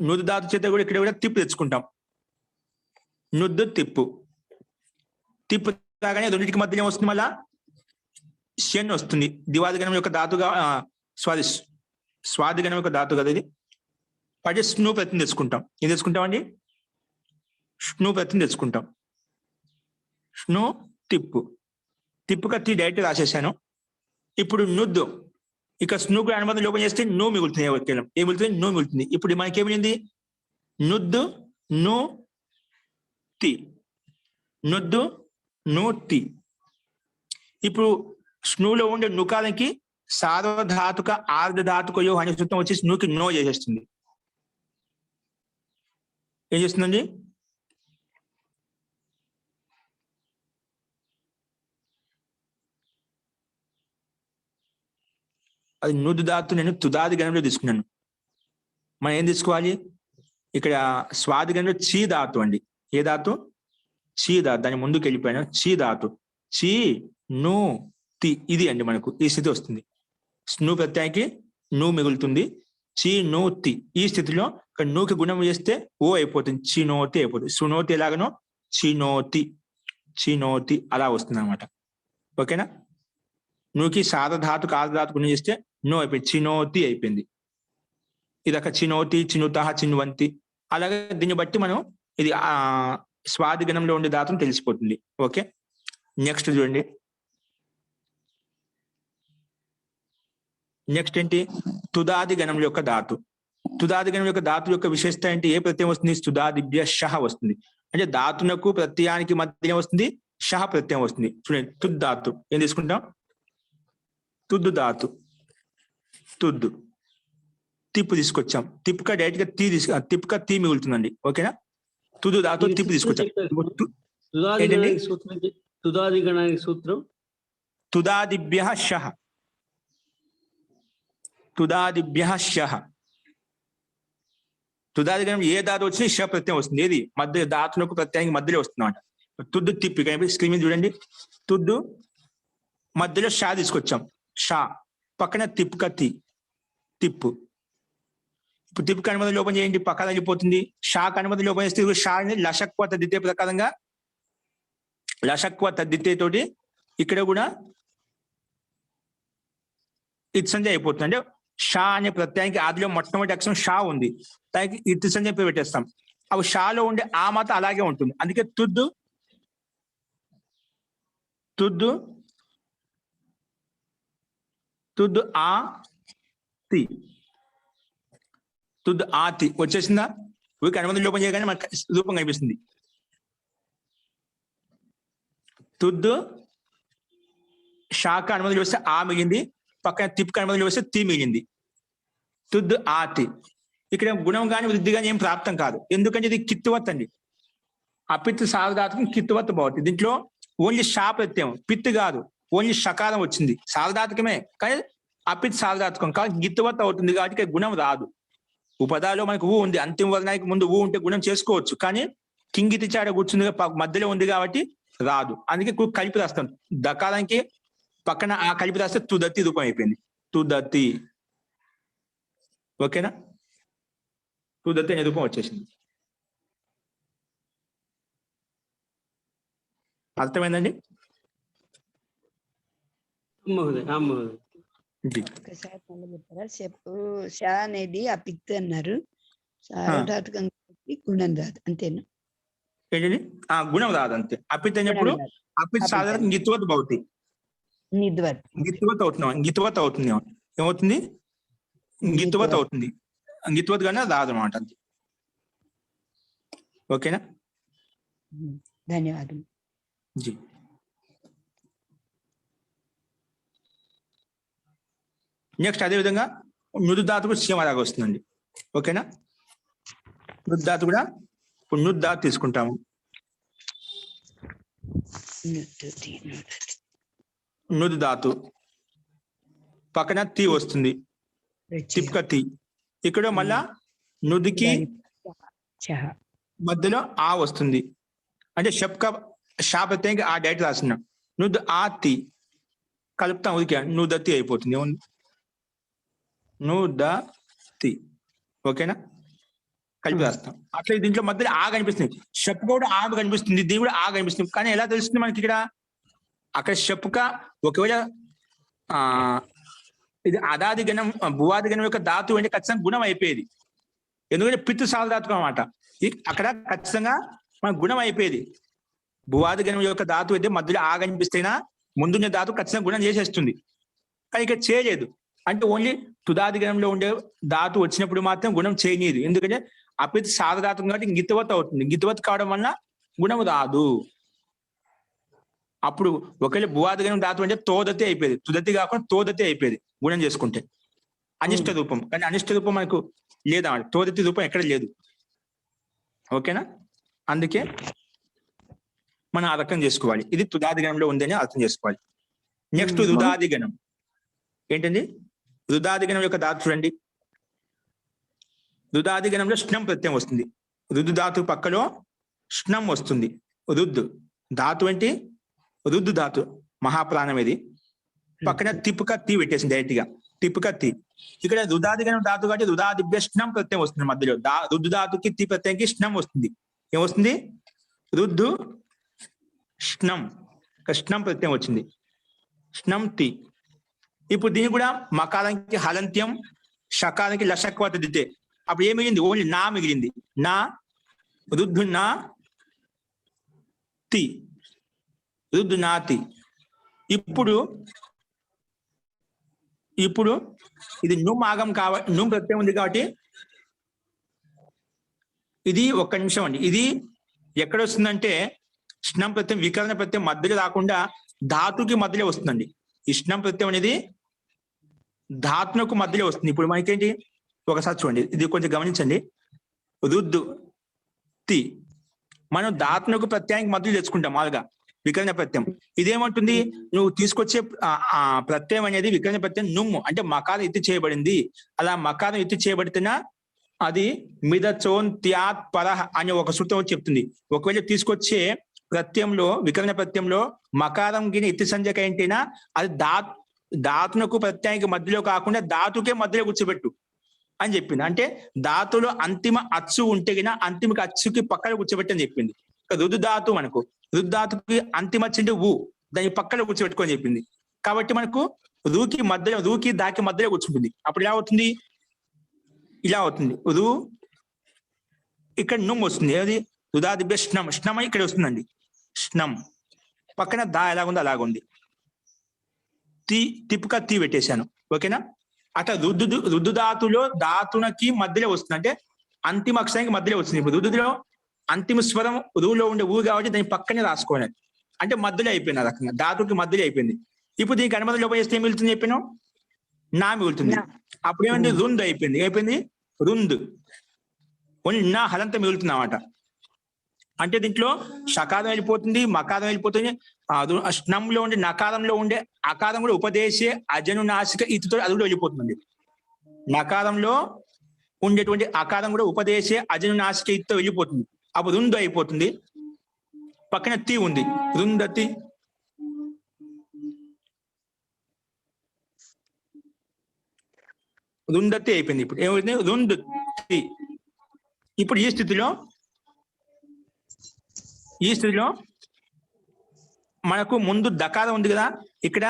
నుదు ధాతు చేత కూడా ఇక్కడ కూడా తిప్పు తెచ్చుకుంటాం. నుద్దు తిప్పు. తిప్పు రాగానే రెండింటికి మధ్యలో వస్తుంది. మళ్ళా షెన్ వస్తుంది. దివాదిగణం యొక్క ధాతుగా స్వాదిగణం యొక్క ధాతు కదా ఇది. పడి స్ను ప్రత్యయం తెచ్చుకుంటాం. ఏం తెచ్చుకుంటామండి? స్ను ప్రత్యయం తెచ్చుకుంటాం. స్ను తిప్పు. తిప్పు కత్తి డైరెక్ట్ రాసేసాను. ఇప్పుడు నుద్దు ఇక స్ను కూడా అనుబంధం లోపం చేస్తే నో మిగులుతుంది. కేవలం ఏం మిగులుతుంది? నో మిగులుతుంది. ఇప్పుడు మనకి ఏమింది? నుద్దు ను తి. నుద్దు ను తి. ఇప్పుడు స్నులో ఉండే నుకాలకి సార్వధాతుక ఆర్ధధాతుక యో అనే సూత్రం వచ్చి స్నుకి నో చేసేస్తుంది. ఏం చేస్తుందండి? అది నుదు ధాతు నేను తుదాది గణంలో తీసుకున్నాను. మనం ఏం తీసుకోవాలి? ఇక్కడ స్వాది గణంలో చీ ధాతు అండి. ఏ ధాతు? చీ ధాతు. దాని ముందుకు వెళ్ళిపోయాను. చీ ధాతు. చీ ను తి. ఇది అండి మనకు ఈ స్థితి వస్తుంది. స్ను ప్రత్యయానికి ను మిగులుతుంది. చీ నో తి. ఈ స్థితిలో ఇక్కడ నూకి గుణం చేస్తే ఓ అయిపోతుంది. చినోతి అయిపోతుంది. సునోతి ఎలాగనో చినోతి, చినోతి అలా వస్తుంది అనమాట. ఓకేనా? నూకి సారధాతుకు ఆర్ధధాతు గుణం చేస్తే నో అయిపోయింది. చినోతి అయిపోయింది. ఇది అక్కడ చినోతి, చినుత, చిన్వంతి. అలాగే దీన్ని బట్టి మనం ఇది స్వాదిగణంలో ఉండే ధాతును తెలిసిపోతుంది. ఓకే, నెక్స్ట్ చూడండి, నెక్స్ట్ ఏంటి? తుదాది గణం యొక్క ధాతు. తుదాది గణం యొక్క ధాతు యొక్క విశేషత ఏంటి? ఏ ప్రత్యయం వస్తుంది? తుదాదిభ్య షహ వస్తుంది. అంటే ధాతునకు ప్రత్యయానికి మధ్య వస్తుంది, షహ ప్రత్యయం వస్తుంది. చూడండి, తుద్ధాతు ఏం తీసుకుంటాం? తుద్దు ధాతు, తుద్దు. తిప్పు తీసుకొచ్చాం, తిప్పుగా డైరెక్ట్ గా తిప్పుగా తీ మిగులుతుందండి. ఓకేనా? తుదు ధాతు తిప్పు తీసుకొచ్చాం. తుదాది గణానికి సూత్రం తుదాదిభ్య షహ, తుదాదిభ్య షహ. తుదాది గణం ఏ ధాతు వచ్చినా ష ప్రత్యయం వస్తుంది. ఏది? మధ్య ధాతునకు ప్రత్యయానికి మధ్యలో వస్తుంది అన్నమాట. తుద్దు తిప్పి స్క్రీన్ మీద చూడండి, తుద్దు మధ్యలో షా తీసుకొచ్చాం, షా పక్కన తిప్పుక తి, తిప్పు. ఇప్పుడు తిప్పు కనుమతి లోపం చేయండి, పక్కన వెళ్ళిపోతుంది. షా కనుమతి లోపం చేస్తే షా అనేది లషక్వ తద్దితే ప్రకారంగా లషక్వ తద్దితే తోటి ఇక్కడ కూడా ఇత్సంజ అయిపోతుంది. అంటే షా అనే ప్రత్యయానికి ఆదిలో మొట్టమొదటి అక్షరం షా ఉంది, దానికి ఇత్సంజ పేరు పెట్టేస్తాం. అవి షాలో ఉండే ఆ మాత్రం అలాగే ఉంటుంది. అందుకే తుద్దు తుద్దు తుద్దు ఆ తి, తుద్దు ఆ తి వచ్చేసిందా? వీరికి అనుమతి లోపం చేయగానే మనకు రూపం కనిపిస్తుంది. తుద్దు షాక అనుమతి వస్తే ఆ మిగింది, పక్కన తిప్పుక అనుమతి వస్తే తి మిగింది. తుద్దు ఆ తి. ఇక్కడ గుణం కానీ వృద్ధి కానీ ఏం ప్రాప్తం కాదు. ఎందుకంటే ఇది కిత్తువత్ అండి. అపిత్ సారధాతుకం కిత్తువత్ బాగుంటుంది. దీంట్లో ఓన్లీ షా ప్రత్యయం, పిత్ కాదు, ఓన్లీ షకారం వచ్చింది. సారధాతుకమే కానీ అపిత్ సారధాతుకం కానీ గిత్తువత్ అవుతుంది కాబట్టి గుణం రాదు. ఉపదాలో మనకు ఊ ఉంది, అంతిమ వర్ణానికి ముందు ఊ ఉంటే గుణం చేసుకోవచ్చు, కానీ కింగితి చాడ కూర్చుంది మధ్యలో ఉంది కాబట్టి రాదు. అందుకే కలిపి రాస్తాం. దకారానికి పక్కన ఆ కలిపి రాస్తే తుదత్తి రూపం అయిపోయింది, తుదత్తి. ఓకేనా? తుదత్తి అనే రూపం వచ్చేసింది. అర్థమైందండి? ఒకసారి మళ్ళీ చెప్పారా? చెప్పు. షా అనేది ఆ పిత్ అన్నారు, సారధాతుకం గుణం రాదు, అంతేనా? ఏంటండి? ఆ గుణం రాదు అంతే. అపిత్ అయినప్పుడు అపిత్ సాధారణ గిత్తువత్ భవతి, గిత్తువత్ అవుతున్నాం, గిత్తువత్ అవుతుంది. ఏమవుతుంది? గిత్తువత్ అవుతుంది. గిత్తువత్ కానీ రాదు అనమాట. అంతే. ఓకేనా? ధన్యవాదాలు. జీ. నెక్స్ట్ అదే విధంగా నుదుధాతు కూడా సేమ్ అలాగా వస్తుందండి. ఓకేనా? నుదుధాతు కూడా నుద్ధాతు తీసుకుంటాము. నుదుధాతు పక్కన తీ వస్తుంది, తిప్క తీ. ఇక్కడ మళ్ళా నుదికి మధ్యలో ఆ వస్తుంది. అంటే షప్క షా ప్రత్యేక ఆ డైరెక్ట్ రాస్తున్నాం. నుద్ ఆ తి కలుపుతాం, ఉదికా నుదతి అయిపోతుంది. ఏముంది? నుదతి. ఓకేనా? కలిపి రాస్తాం. అట్లా దీంట్లో మధ్యలో ఆ కనిపిస్తుంది, షప్క కూడా ఆ కనిపిస్తుంది, దీని కూడా ఆ కనిపిస్తుంది. కానీ ఎలా తెలుస్తుంది మనకి? ఇక్కడ అక్కడ షప్క ఒకవేళ ఇది అదాది గణం భువాది గణం యొక్క ధాతు అంటే ఖచ్చితంగా గుణం అయిపోయేది. ఎందుకంటే పితృ సారధాతుకం అన్నమాట. అక్కడ ఖచ్చితంగా మన గుణం అయిపోయేది. భువాది గణం యొక్క ధాతు అయితే మధ్యలో ఆ కనిపిస్తేనా ముందున్న ధాతు ఖచ్చితంగా గుణం చేసేస్తుంది. కానీ ఇక్కడ చేయలేదు. అంటే ఓన్లీ తుదాది గణంలో ఉండే ధాతు వచ్చినప్పుడు మాత్రం గుణం చేయనీయదు. ఎందుకంటే అపిత్ సారధాతుకం కాబట్టి గిత్తవత్ అవుతుంది. గిత్తవత్ కావడం వల్ల గుణం రాదు. అప్పుడు ఒకవేళ భువాది గణం ధాతు అంటే తోదతి అయిపోయేది, తుదతి కాకుండా తోదతి అయిపోయేది గుణం చేసుకుంటే. అనిష్ట రూపం. కానీ అనిష్ట రూపం మనకు లేదా, తోదతి రూపం ఎక్కడ లేదు. ఓకేనా? అందుకే మనం ఆ రకం చేసుకోవాలి. ఇది తుదాది గణంలో ఉందని అర్థం చేసుకోవాలి. నెక్స్ట్ రుదాది గణం ఏంటండి? రుదాది గణం యొక్క ధాతు చూడండి. రుదాది గణంలో స్నం ప్రత్యయం వస్తుంది. రుద్దు ధాతు పక్కలో స్నం వస్తుంది. రుద్దు ధాతు ఏంటి? రుద్దు ధాతు మహాప్రాణం. ఇది పక్కన తిప్పుక తీ పెట్టేసింది డైరెక్ట్ గా, తిప్పుక తీ. ఇక్కడ రుదాది గణం ధాతు కాబట్టి రుదాదిభ్య స్నం ప్రత్యయం వస్తుంది. మధ్యలో రుద్దు ధాతుకి తీ ప్రత్యయంకి స్నం వస్తుంది. ఏమొస్తుంది? రుద్దు స్నం, స్నం ప్రత్యయం వచ్చింది. స్నం తి. ఇప్పుడు దీన్ని కూడా మకారానికి హలంత్యం, షకారానికి లషక్వత దితే. అప్పుడు ఏం మిగిలింది? ఓన్లీ నా మిగిలింది. నా రుద్దు నా తి. రుద్నాతి. ఇప్పుడు ఇది నుమ్ ఆగం కాబట్టి నుమ్ ప్రత్యయం ఉంది కాబట్టి ఇది ఒక్క నిమిషం అండి. ఇది ఎక్కడ వస్తుందంటే ఇష్ణం ప్రత్యయం వికరణ ప్రత్యయం మధ్యలో రాకుండా ధాతుకి మధ్యలో వస్తుందండి. ఇష్ణం ప్రత్యయం అనేది ధాతునకు మధ్యలో వస్తుంది. ఇప్పుడు మనకేంటి ఒకసారి చూడండి, ఇది కొంచెం గమనించండి. రుద్దు తి మనం ధాతునకు ప్రత్యయానికి మధ్యలో తెచ్చుకుంటాం మామూలుగా వికరణ ప్రత్యయం. ఇదేమంటుంది, నువ్వు తీసుకొచ్చే ప్రత్యయం అనేది వికరణ ప్రత్యయం నుమ్ము అంటే మకారం ఎత్తి చేయబడింది. అలా మకారం ఎత్తి చేయబడితేనా అది మిద చోన్ త్యాత్ పరహ అనే ఒక సూత్రం చెప్తుంది. ఒకవేళ తీసుకొచ్చే ప్రత్యయంలో వికరణ ప్రత్యయంలో మకారం గిని ఎత్తి సంజ్ఞక ఏంటైనా అది ధాతునకు ప్రత్యయానికి మధ్యలో కాకుండా ధాతుకే మధ్యలో కూర్చోబెట్టు అని చెప్పింది. అంటే ధాతులో అంతిమ అచ్చు ఉంటే గిన అంతిమ అచ్చుకి పక్కన కూర్చోబెట్టి అని చెప్పింది. రుదు ధాతు మనకు రుద్ధాతుకి అంతిమ అచ్చింటే ఊ దాని పక్కన కూర్చోబెట్టుకొని చెప్పింది. కాబట్టి మనకు రూకి దాకి మధ్యలో కూర్చుంటుంది. అప్పుడు ఎలా అవుతుంది, ఇలా అవుతుంది. రు ఇక్కడ నుమ్ వస్తుంది. ఏది రుదాదిభ్య స్నం, స్నం ఇక్కడ వస్తుందండి. స్నం పక్కన దా ఎలాగుందో అలాగుంది. తిప్పుగా తీ పెట్టేశాను. ఓకేనా? అట్లా రుద్దు ధాతులో ధాతునకి మధ్యలో వస్తుంది. అంటే అంతిమ అక్షరానికి మధ్యలో వస్తుంది. ఇప్పుడు రుద్దులో అంతిమ స్వరం రులో ఉండే ఊ కాబట్టి దాని పక్కనే రాసుకోవాలి. అంటే మధ్యలో అయిపోయింది. ఆ రకంగా ధాతుకి మధ్యలో అయిపోయింది. ఇప్పుడు దీనికి అనుమతి లోపం చేస్తే ఏం మిగులుతుంది చెప్పాను, నా మిగులుతుంది. అప్పుడు ఏమైంది, రుంద్ అయిపోయింది. రుంద్ ఓన్లీ నా హలంత మిగులుతుంది అన్నమాట. అంటే దీంట్లో షకారం వెళ్ళిపోతుంది, మకారం వెళ్ళిపోతుంది. స్నంలో ఉండే నకారంలో ఉండే అకారం కూడా ఉపదేశే అజను నాసిక ఇతితో అది కూడా వెళ్ళిపోతుంది. నకారంలో ఉండేటువంటి అకారం కూడా ఉపదేశే అజను నాసిక ఇతితో వెళ్ళిపోతుంది. అప్పుడు రుందు అయిపోతుంది. పక్కన తీ ఉంది, రుందతి. రుందతి అయిపోయింది. ఇప్పుడు ఏమైంది, రుందు తి. ఇప్పుడు ఈ స్థితిలో మనకు ముందు దకారం ఉంది కదా, ఇక్కడ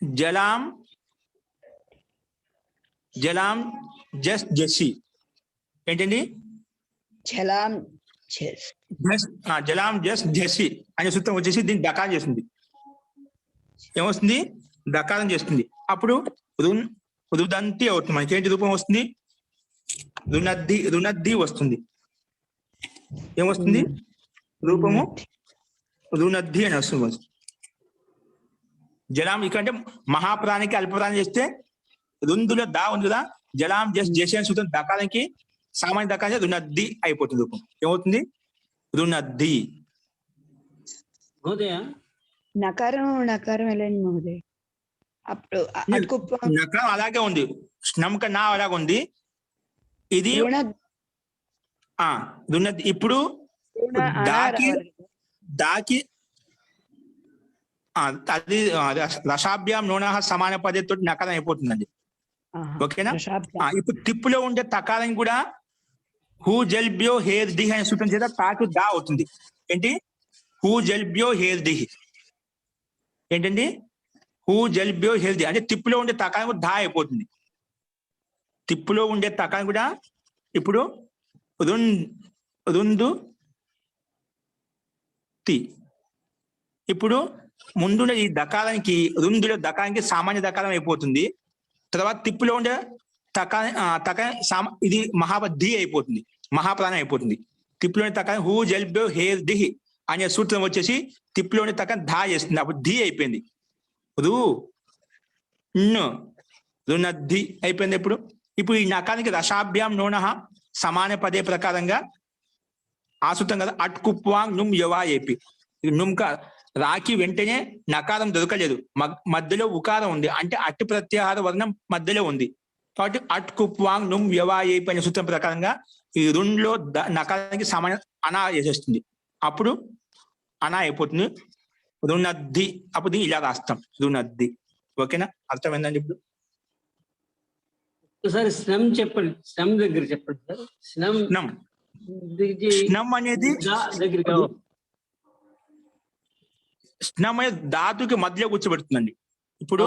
జలాం జస్ జసి ఏంటండి, జలాం జస్ జసి అనే సూత్రం వచ్చేసి దీన్ని దకారం చేస్తుంది. ఏమొస్తుంది, దకారం చేస్తుంది. అప్పుడు రుదంతి అవుతుంది. మనకి ఏంటి రూపం వస్తుంది, రునద్ది వస్తుంది. ఏమొస్తుంది రూపము, రునద్ది అని వస్తుంది. జలాం ఇక్కడ అంటే మహాప్రాణికి అల్పప్రాణి చేస్తే రుందులో దా ఉంది కదా, జలాం జసి అని సూత్రం దకారానికి సామాన్య దకారం రునద్ది అయిపోతుంది. రూపం ఏమవుతుంది, రునద్ది. నకారం వెళ్ళండి మహోదయ. అప్పుడు నకారం అలాగే ఉంది, నమ్మక నా అలాగే ఉంది. ఇది రునద్ది. ఇప్పుడు దాకి అది రసాభ్యాం నూనె సమాన పద్ధతితో నకారం అయిపోతుందండి. ఓకేనా? ఇప్పుడు తిప్పులో ఉండే తకారం కూడా హూ జల్బ్యో హేర్ దిహ్ అనే సూత్రం చేత తాకు దా అవుతుంది. ఏంటి, హూ జల్బ్యో హేర్ దిహ్ ఏంటండి, హూ జల్బ్యో హేర్ దిహ్ అంటే తిప్పులో ఉండే తకారం కూడా దా అయిపోతుంది. తిప్పులో ఉండే తకారం కూడా ఇప్పుడు రుందు తి. ఇప్పుడు ముందున్న ఈ దకారానికి రుందులో దకారానికి సామాన్య దకారం అయిపోతుంది. తర్వాత తిప్పులో ఉండే ఇది మహాబద్ధి అయిపోతుంది, మహాప్రాణం అయిపోతుంది. తిప్పులోని తకారం హూ జల్బ్యో హేర్ దిహ్ అనే సూత్రం వచ్చేసి తిప్పులోని తకారం ధా చేస్తుంది. అప్పుడు ధి అయిపోయింది. రునద్ధి అయిపోయింది. ఇప్పుడు ఈ నకారానికి రసాభ్యాం నూనె సమాన పదే ప్రకారంగా ఆసూత్రం కదా, అట్కుప్వాంగ్ నుమ్ యవా ఏపి. నుమ్క రాకి వెంటనే నకారం దొరకలేదు, మధ్యలో ఉకారం ఉంది. అంటే అట్టు ప్రత్యాహార వర్ణం మధ్యలో ఉంది కాబట్టి అట్కుప్వాంగ్ నుమ్ యవా ఏపి అనే సూత్రం ప్రకారంగా ఈ రెండులో నకారానికి సమాన అనా చేసేస్తుంది. అప్పుడు అనా అయిపోతుంది, రునద్ధి. అప్పుడు ఇలా రాస్తాం, రునద్ధి. ఓకేనా? అర్థమైందండి? ఇప్పుడు ఒకసారి స్నం చెప్పండి, స్నం దగ్గర చెప్పండి సార్. స్నం అనేది స్నం అనేది ధాతుకి మధ్యలో కూర్చోబెడుతుందండి. ఇప్పుడు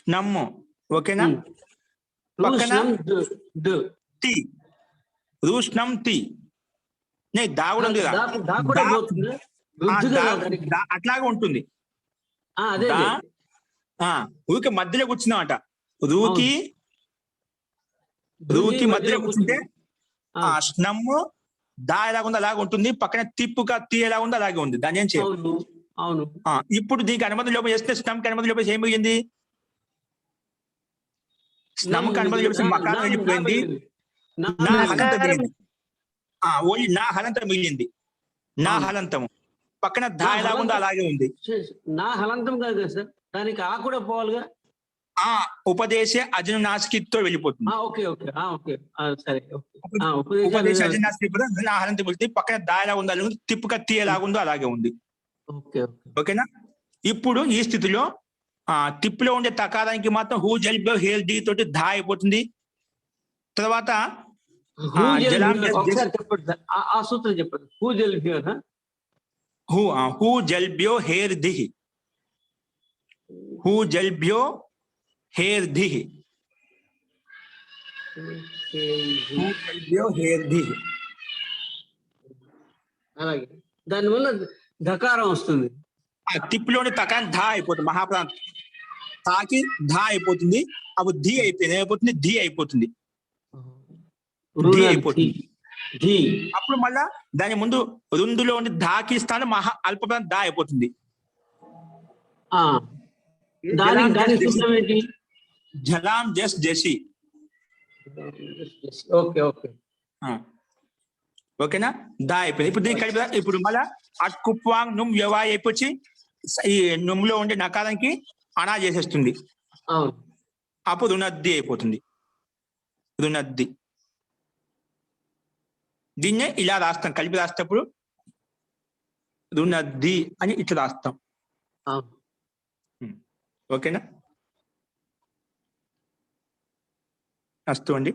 స్నమ్. ఓకేనా? పక్కన రూష్ణం డు. తి, రూష్ణం తి. నే దా కూడా ఉంది కదా, దా కూడా దా- పోతుంది. ఆ, రుద్దు కదా దా- దానికి. దా అట్లాగే ఉంటుంది. అదే దా, అదే. ఊరికి మధ్యలో కూర్చున్నామట. రూకి రూకి మధ్యలో కూర్చుంటే ఆ, స్నమ్ దా ఎలాగుందో అలాగే ఉంటుంది. పక్కన తిప్పుగా తి ఎలా ఉందో అలాగే ఉంది. దాని ఏం చేయాలి? అవును అవును. ఇప్పుడు దీనికి అనుమతి లోపం చేస్తే స్నమ్ అనుమతి లోపం ఏం మిగిలింది? స్నమ్ అనుమతి లోపం మకారం వెళ్ళిపోయింది. నా హలంతం మిగిలింది. ఓన్లీ నా హలంతం మిగిలింది. నా హలంతము పక్కన దా ఎలాగుందో అలాగే ఉంది. నా హలంతం కాదు కదా సార్, దానికి ఆ కూడా పోవాలిగా. ఉపదేశ అజను నాసికితో వెళ్ళిపోతుంది. ఓకే ఓకే ఓకే సరే ఓకే. ఉపదేశ అజను నాసికి నా హలంతం వెళ్తుంది. పక్కన దా ఎలా ఉందో అలాగే ఉంది. తిప్పుగా తి ఎలాగుందో అలాగే ఉంది. Okay okay. ఓకేనా? ఇప్పుడు ఈ స్థితిలో తిప్పులో ఉండే తకారానికి మాత్రం హూ జల్బ్ హేల్ డి తోటి ధా అయిపోతుంది. తర్వాత ఒకసారి చెప్పండి సార్, ఆ సూత్రం చెప్పండి. హూ జల్బియోర్ హూ జల్బ్యో హేర్ దిహి, హూ జల్బ్యో హేర్ దిహి, హూ జల్బ్యో హేర్ దిహి. అలాగే దానివల్ల ధకారం వస్తుంది. తిప్పులోని తకాన్ని ధా అయిపోతుంది. మహాప్రాణం తాకి ధా అయిపోతుంది. అప్పుడు ధీ అయిపోయింది. ఏమైపోతుంది? ధీ అయిపోతుంది. ధీ అయిపోతుంది. అప్పుడు మళ్ళా దాని ముందు రుందులో ఉండి ధాకి స్థానం మహా అల్పప్రాణం దా అయిపోతుంది. దానికి సూత్రం ఏంటి? జలాం జస్ జసి. Okay okay. ఓకేనా? దా అయిపోయింది. ఇప్పుడు దీనికి కలిపి ఇప్పుడు మళ్ళా అట్కుప్వాంగ్ నుమ్ వ్యవా అయిపోయి ఈ నుమ్లో ఉండే నకారానికి అనా చేసేస్తుంది. అప్పుడు రుణద్ది అయిపోతుంది. రుణద్ది. దీన్నే ఇలా రాస్తాం. కలిపి రాసేటప్పుడు రుణద్ది అని ఇట్లా రాస్తాం. ఓకేనా? అస్తు అండి.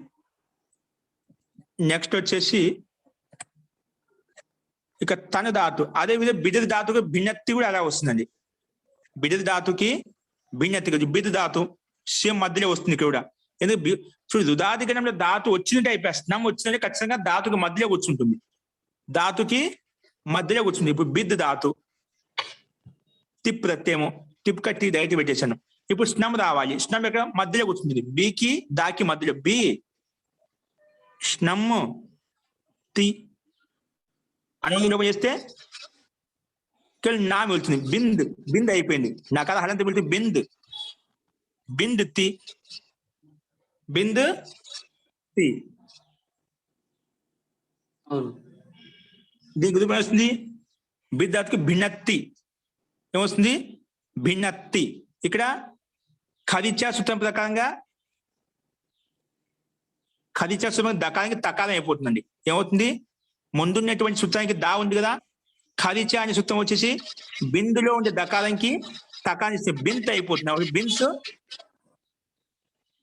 నెక్స్ట్ వచ్చేసి ఇక తన ధాతు. అదే విధంగా బిడది ధాతుకు భిన్నత్తి కూడా అలా వస్తుందండి. బిడది ధాతుకి భిన్నత్తి, బిడు ధాతు సేమ్ మధ్యలో వస్తుంది ఇక్కడ కూడా. ఎందుకు చూడు, రుదాదిగణంలో ధాతు వచ్చినట్టు అయిపోయి స్నం వచ్చినట్టు ఖచ్చితంగా ధాతుకి మధ్యలో కూర్చుంటుంది. ధాతుకి మధ్యలో కూర్చుంది. ఇప్పుడు బిద్ ధాతు తిప్ ప్రత్యయము, తిప్ కట్టి డైరెక్ట్ పెట్టేశాను. ఇప్పుడు స్నం రావాలి. స్నం ఎక్కడ? మధ్యలో కూర్చుంటుంది. బికి దాకి మధ్యలో. బి స్నమ్ తి అనులోపం చేస్తే నా వెళ్తుంది. బింద్, బింద్ అయిపోయింది. నా కదా హలంత వెళ్తుంది. బింద్, బింద్ తి, బింద్ తి. దీని గురించి ఏమొస్తుంది? బిద్దాత్కి భిన్నత్తి ఏమొస్తుంది? భిన్నత్తి. ఇక్కడ ఖరిచా సూత్రం ప్రకారంగా ఖరిచా సూత్రం దకారానికి తకారం అయిపోతుందండి. ఏమవుతుంది? ముందున్నటువంటి సూత్రానికి దా ఉంది కదా, ఖరిచా అనే సూత్రం వచ్చేసి బిందులో ఉండే దకారానికి తకానిస్తే బింత్ అయిపోతుంది. బింత్,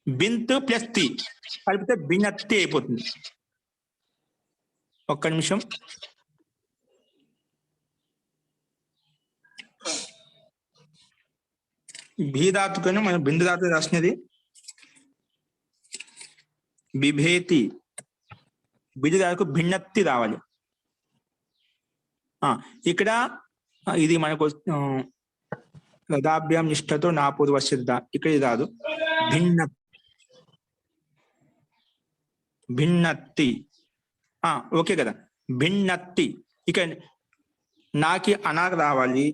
బింత్ ప్లస్ తి కలిపితే భిన్నత్తి అయిపోతుంది. ఒక్క నిమిషం. భీధాతుకైనా మనం బిందు ధాతు రాసినది బిభేతి. బిందు ధాతుకు భిన్నత్తి రావాలి. ఇక్కడ ఇది మనకు రథాభ్యాం నిష్ఠతో నా పూర్వశ్రద్ధ. ఇక్కడ ఇది రాదు. భిన్న భిన్నత్తి. ఓకే కదా? భిన్నత్తి. ఇక నాకి అనాగ రావాలి.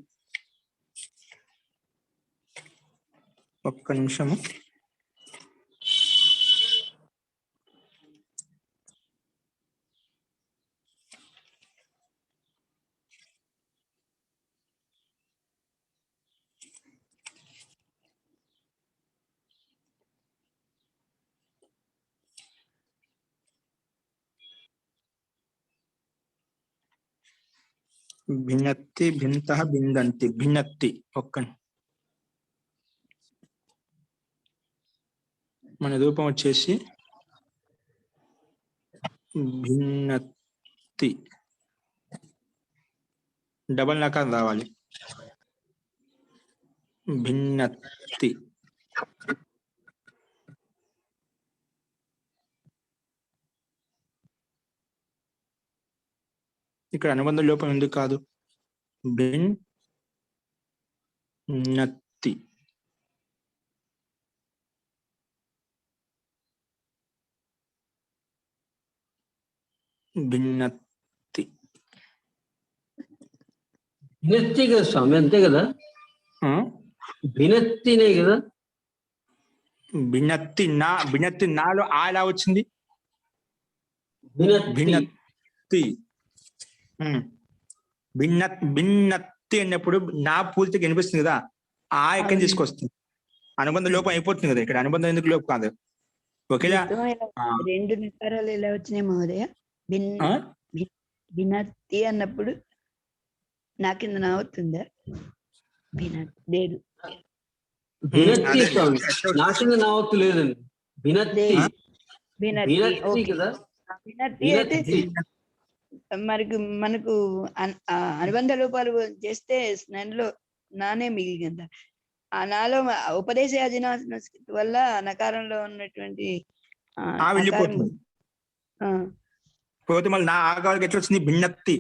ఒక్క నిమిషము. భిన్నత్తి, భింత, బిందంతి, భిన్నత్తి. ఒక్క మన రూపం వచ్చేసి భిన్నత్తి. డబల్ నకారం రావాలి. భిన్నత్తి. ఇక్కడ అనుబంధ లోపం ఎందుకు కాదు? భిన్నత్తి. భిన్నత్తి. వినత్తి కదా స్వామి, అంతే కదా? వినత్తినే కదా? భిన్నత్తి నాలో ఆ ఎలా వచ్చింది? వినత్తి. భిన్నత్తి. భిన్నత్తి అన్నప్పుడు నా పూర్తిగా వినిపిస్తుంది కదా, ఆ ఎక్కడి నుంచి తీసుకొస్తుంది? అనుబంధ లోపం అయిపోతుంది కదా ఇక్కడ. అనుబంధం ఎందుకు లోపం కాదు? ఓకేలా? రెండు నికారాలు ఎలా వచ్చినాయి మహోదయ? వినత్తి అన్నప్పుడు నా కింద నా అవుతుందా? లేదు. వినత్తి స్వామి, నా కింద నా వత్తు లేదండి. వినత్తి. వినత్తి కదా? వినత్తి అయితే మనకు అనుబంధ లోపాలు చేస్తే స్నానంలో నానే మిగిలిందా? ఆ నాలో ఉపదేశ వల్ల నకారంలో ఉన్నటువంటి పోతే మళ్ళీ నా ఆగాలకి ఎట్లా వచ్చింది? భిన్నత్తి.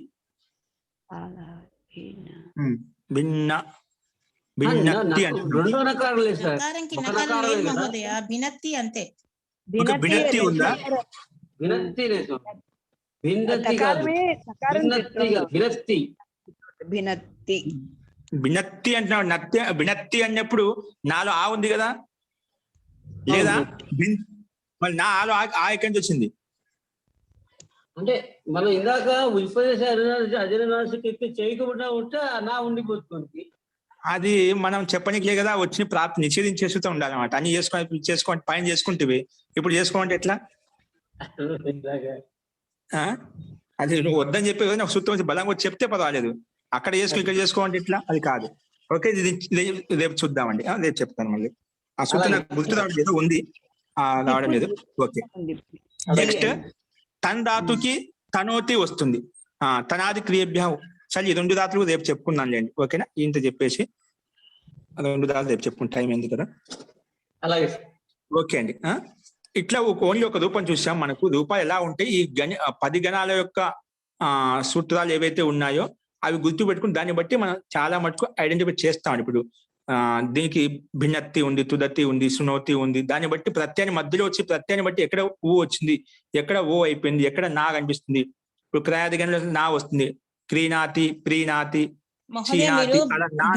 భిన్నత్తి అంటే రెండో నకారం లేదు సార్, ఒక నకారం లేదు కదా? భిన్నత్తి అంతే. భిన్నత్తి ఉందా? వినత్తి లేదు, భిన్నత్తి కాదు, వినత్తి కాదు, వినత్తి. భిన్నత్తి. భిన్నత్తి అంటున్నాడు. భిన్నత్తి అన్నప్పుడు నాలో ఆ ఉంది కదా, లేదా? మళ్ళీ నా ఆలో ఆ ఎక్కడి నుంచి వచ్చింది? అంటే మనం ఇందాక ఉపదేశ అజనాశకి చేయకుండా ఉంటే నా ఉండిపోతుంది. అది మనం చెప్పనికే కదా వచ్చిన ప్రాప్తి నిషేధించేస్తూ ఉండాలన్నమాట. అన్ని చేసుకోండి పైన చేసుకుంటేవి, ఇప్పుడు చేసుకోమంటే ఎట్లా? అది నువ్వు వద్దని చెప్పే కదా, ఒక సూత్రం బలంగా వచ్చి చెప్తే పర్వాలేదు. అక్కడ ఇక్కడ చేసుకోమంటే ఎట్లా? అది కాదు. ఓకే, రేపు చూద్దామండి, రేపు చెప్తాను మళ్ళీ. ఆ సూత్రం నాకు గుర్తు రావడం లేదు, ఉంది రావడం లేదు. ఓకే, నెక్స్ట్ తన ధాతుకి తనోతి వస్తుంది. తనాది క్రియభ్య సరే, ఈ రెండు ధాతులు రేపు చెప్పుకుందాం లేండి. ఓకేనా? ఇంత చెప్పేసి రెండు ధాతులు రేపు చెప్పుకుంటే టైం ఎందుకు కదా. అలాగే. ఓకే అండి. ఇట్లా ఓన్లీ ఒక రూపం చూసాం. మనకు రూపాలు ఎలా ఉంటే ఈ 10 గణాల యొక్క సూత్రాలు ఏవైతే ఉన్నాయో అవి గుర్తు పెట్టుకుని దాన్ని బట్టి మనం చాలా మటుకు ఐడెంటిఫై చేస్తాం. ఇప్పుడు దీనికి భిన్నత్తి ఉంది, తుదత్తి ఉంది, సునోతి ఉంది. దాన్ని బట్టి ప్రత్యయాన్ని మధ్యలో వచ్చి ప్రత్యయాన్ని బట్టి ఎక్కడ ఊ వచ్చింది, ఎక్కడ ఓ అయిపోయింది, ఎక్కడ నా కనిపిస్తుంది. ఇప్పుడు క్రయాది గణంలో నా వస్తుంది, క్రీనాతి, ప్రీనాతి, చీనాతి, అలా నా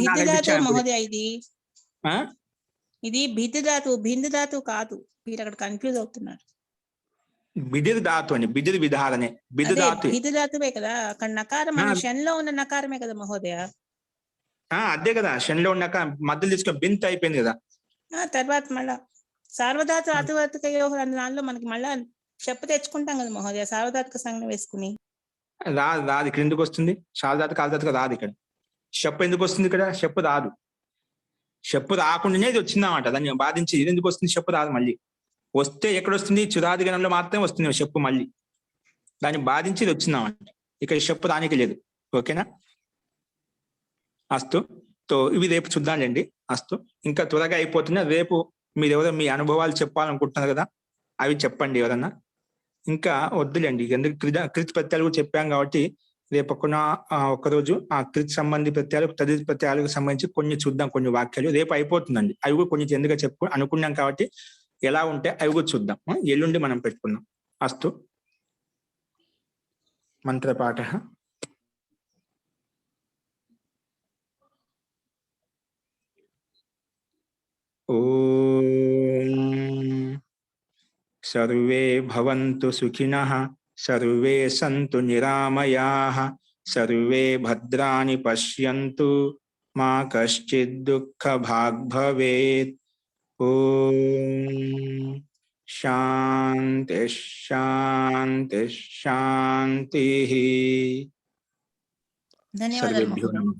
ఇది బిందు ధాతు కాదు, మీరు అక్కడ కన్ఫ్యూజ్ అవుతున్నారు. బిదిర్ ధాతు అని, బిదిర్ విధాలనే బిదు ధాతు, బిదు ధాతువే కదా. అక్కడ నకారం మన షన్లో ఉన్న నకారమే కదా మహోదయ. అదే కదా, షన్లో ఉన్న మధ్యలో తీసుకుని బింత్ అయిపోయింది కదా. తర్వాత మళ్ళా సార్వధాతు అతివర్తక దానిలో మనకి మళ్ళా చెప్పు తెచ్చుకుంటాం కదా మహోదయ, సార్వధాతుక సంజ్ఞ వేసుకుని. రాదు ఇక్కడ. ఎందుకు వస్తుంది? సార్వధాతుక ఆర్ధాతుక రాదు ఇక్కడ. చెప్పు ఎందుకు వస్తుంది ఇక్కడ? చెప్పు రాదు. చెప్పు రాకుండానే ఇది వచ్చిందన్నమాట. దాన్ని బాధించి ఇది ఎందుకు వస్తుంది? చెప్పు రాదు. మళ్ళీ వస్తే ఎక్కడ వస్తుంది? చురాది గణంలో మాత్రమే వస్తుంది చెప్పు. మళ్ళీ దాన్ని బాధించి ఇది వచ్చిందన్నమాట. ఇక్కడ చెప్పు రానికి లేదు. ఓకేనా? అస్తు. తో ఇవి రేపు చూద్దాంలేండి. అస్తు. ఇంకా త్వరగా అయిపోతున్నా. రేపు మీరు ఎవరో మీ అనుభవాలు చెప్పాలనుకుంటున్నారు కదా, అవి చెప్పండి ఎవరన్నా. ఇంకా వద్దులేండి, ఎందుకు కృతి ప్రత్యయాలు కూడా చెప్పాం కాబట్టి రేపు ఒక్కరోజు ఆ కృతి సంబంధి ప్రత్యయాలు, తదితర ప్రత్యయాలకు సంబంధించి కొన్ని చూద్దాం. కొన్ని వాక్యాలు రేపు అయిపోతుందండి. అవి కూడా కొన్ని ఎందుకు అనుకున్నాం కాబట్టి ఎలా ఉంటే అవి కూడా చూద్దాం. ఎల్లుండి మనం పెట్టుకున్నాం. అస్తు. మంత్రపాఠ. ఓం సర్వే భవంతు సుఖినః, సర్వే సంతు నిరామయాః, సర్వే భద్రాణి పశ్యంతు, మా కశ్చిద్ దుఃఖభాగ్ భవేత్. ఓం శాంతి శాంతి శాంతి. ధన్యవాదాలు సర్వేభ్యో మహోదయ. నమః.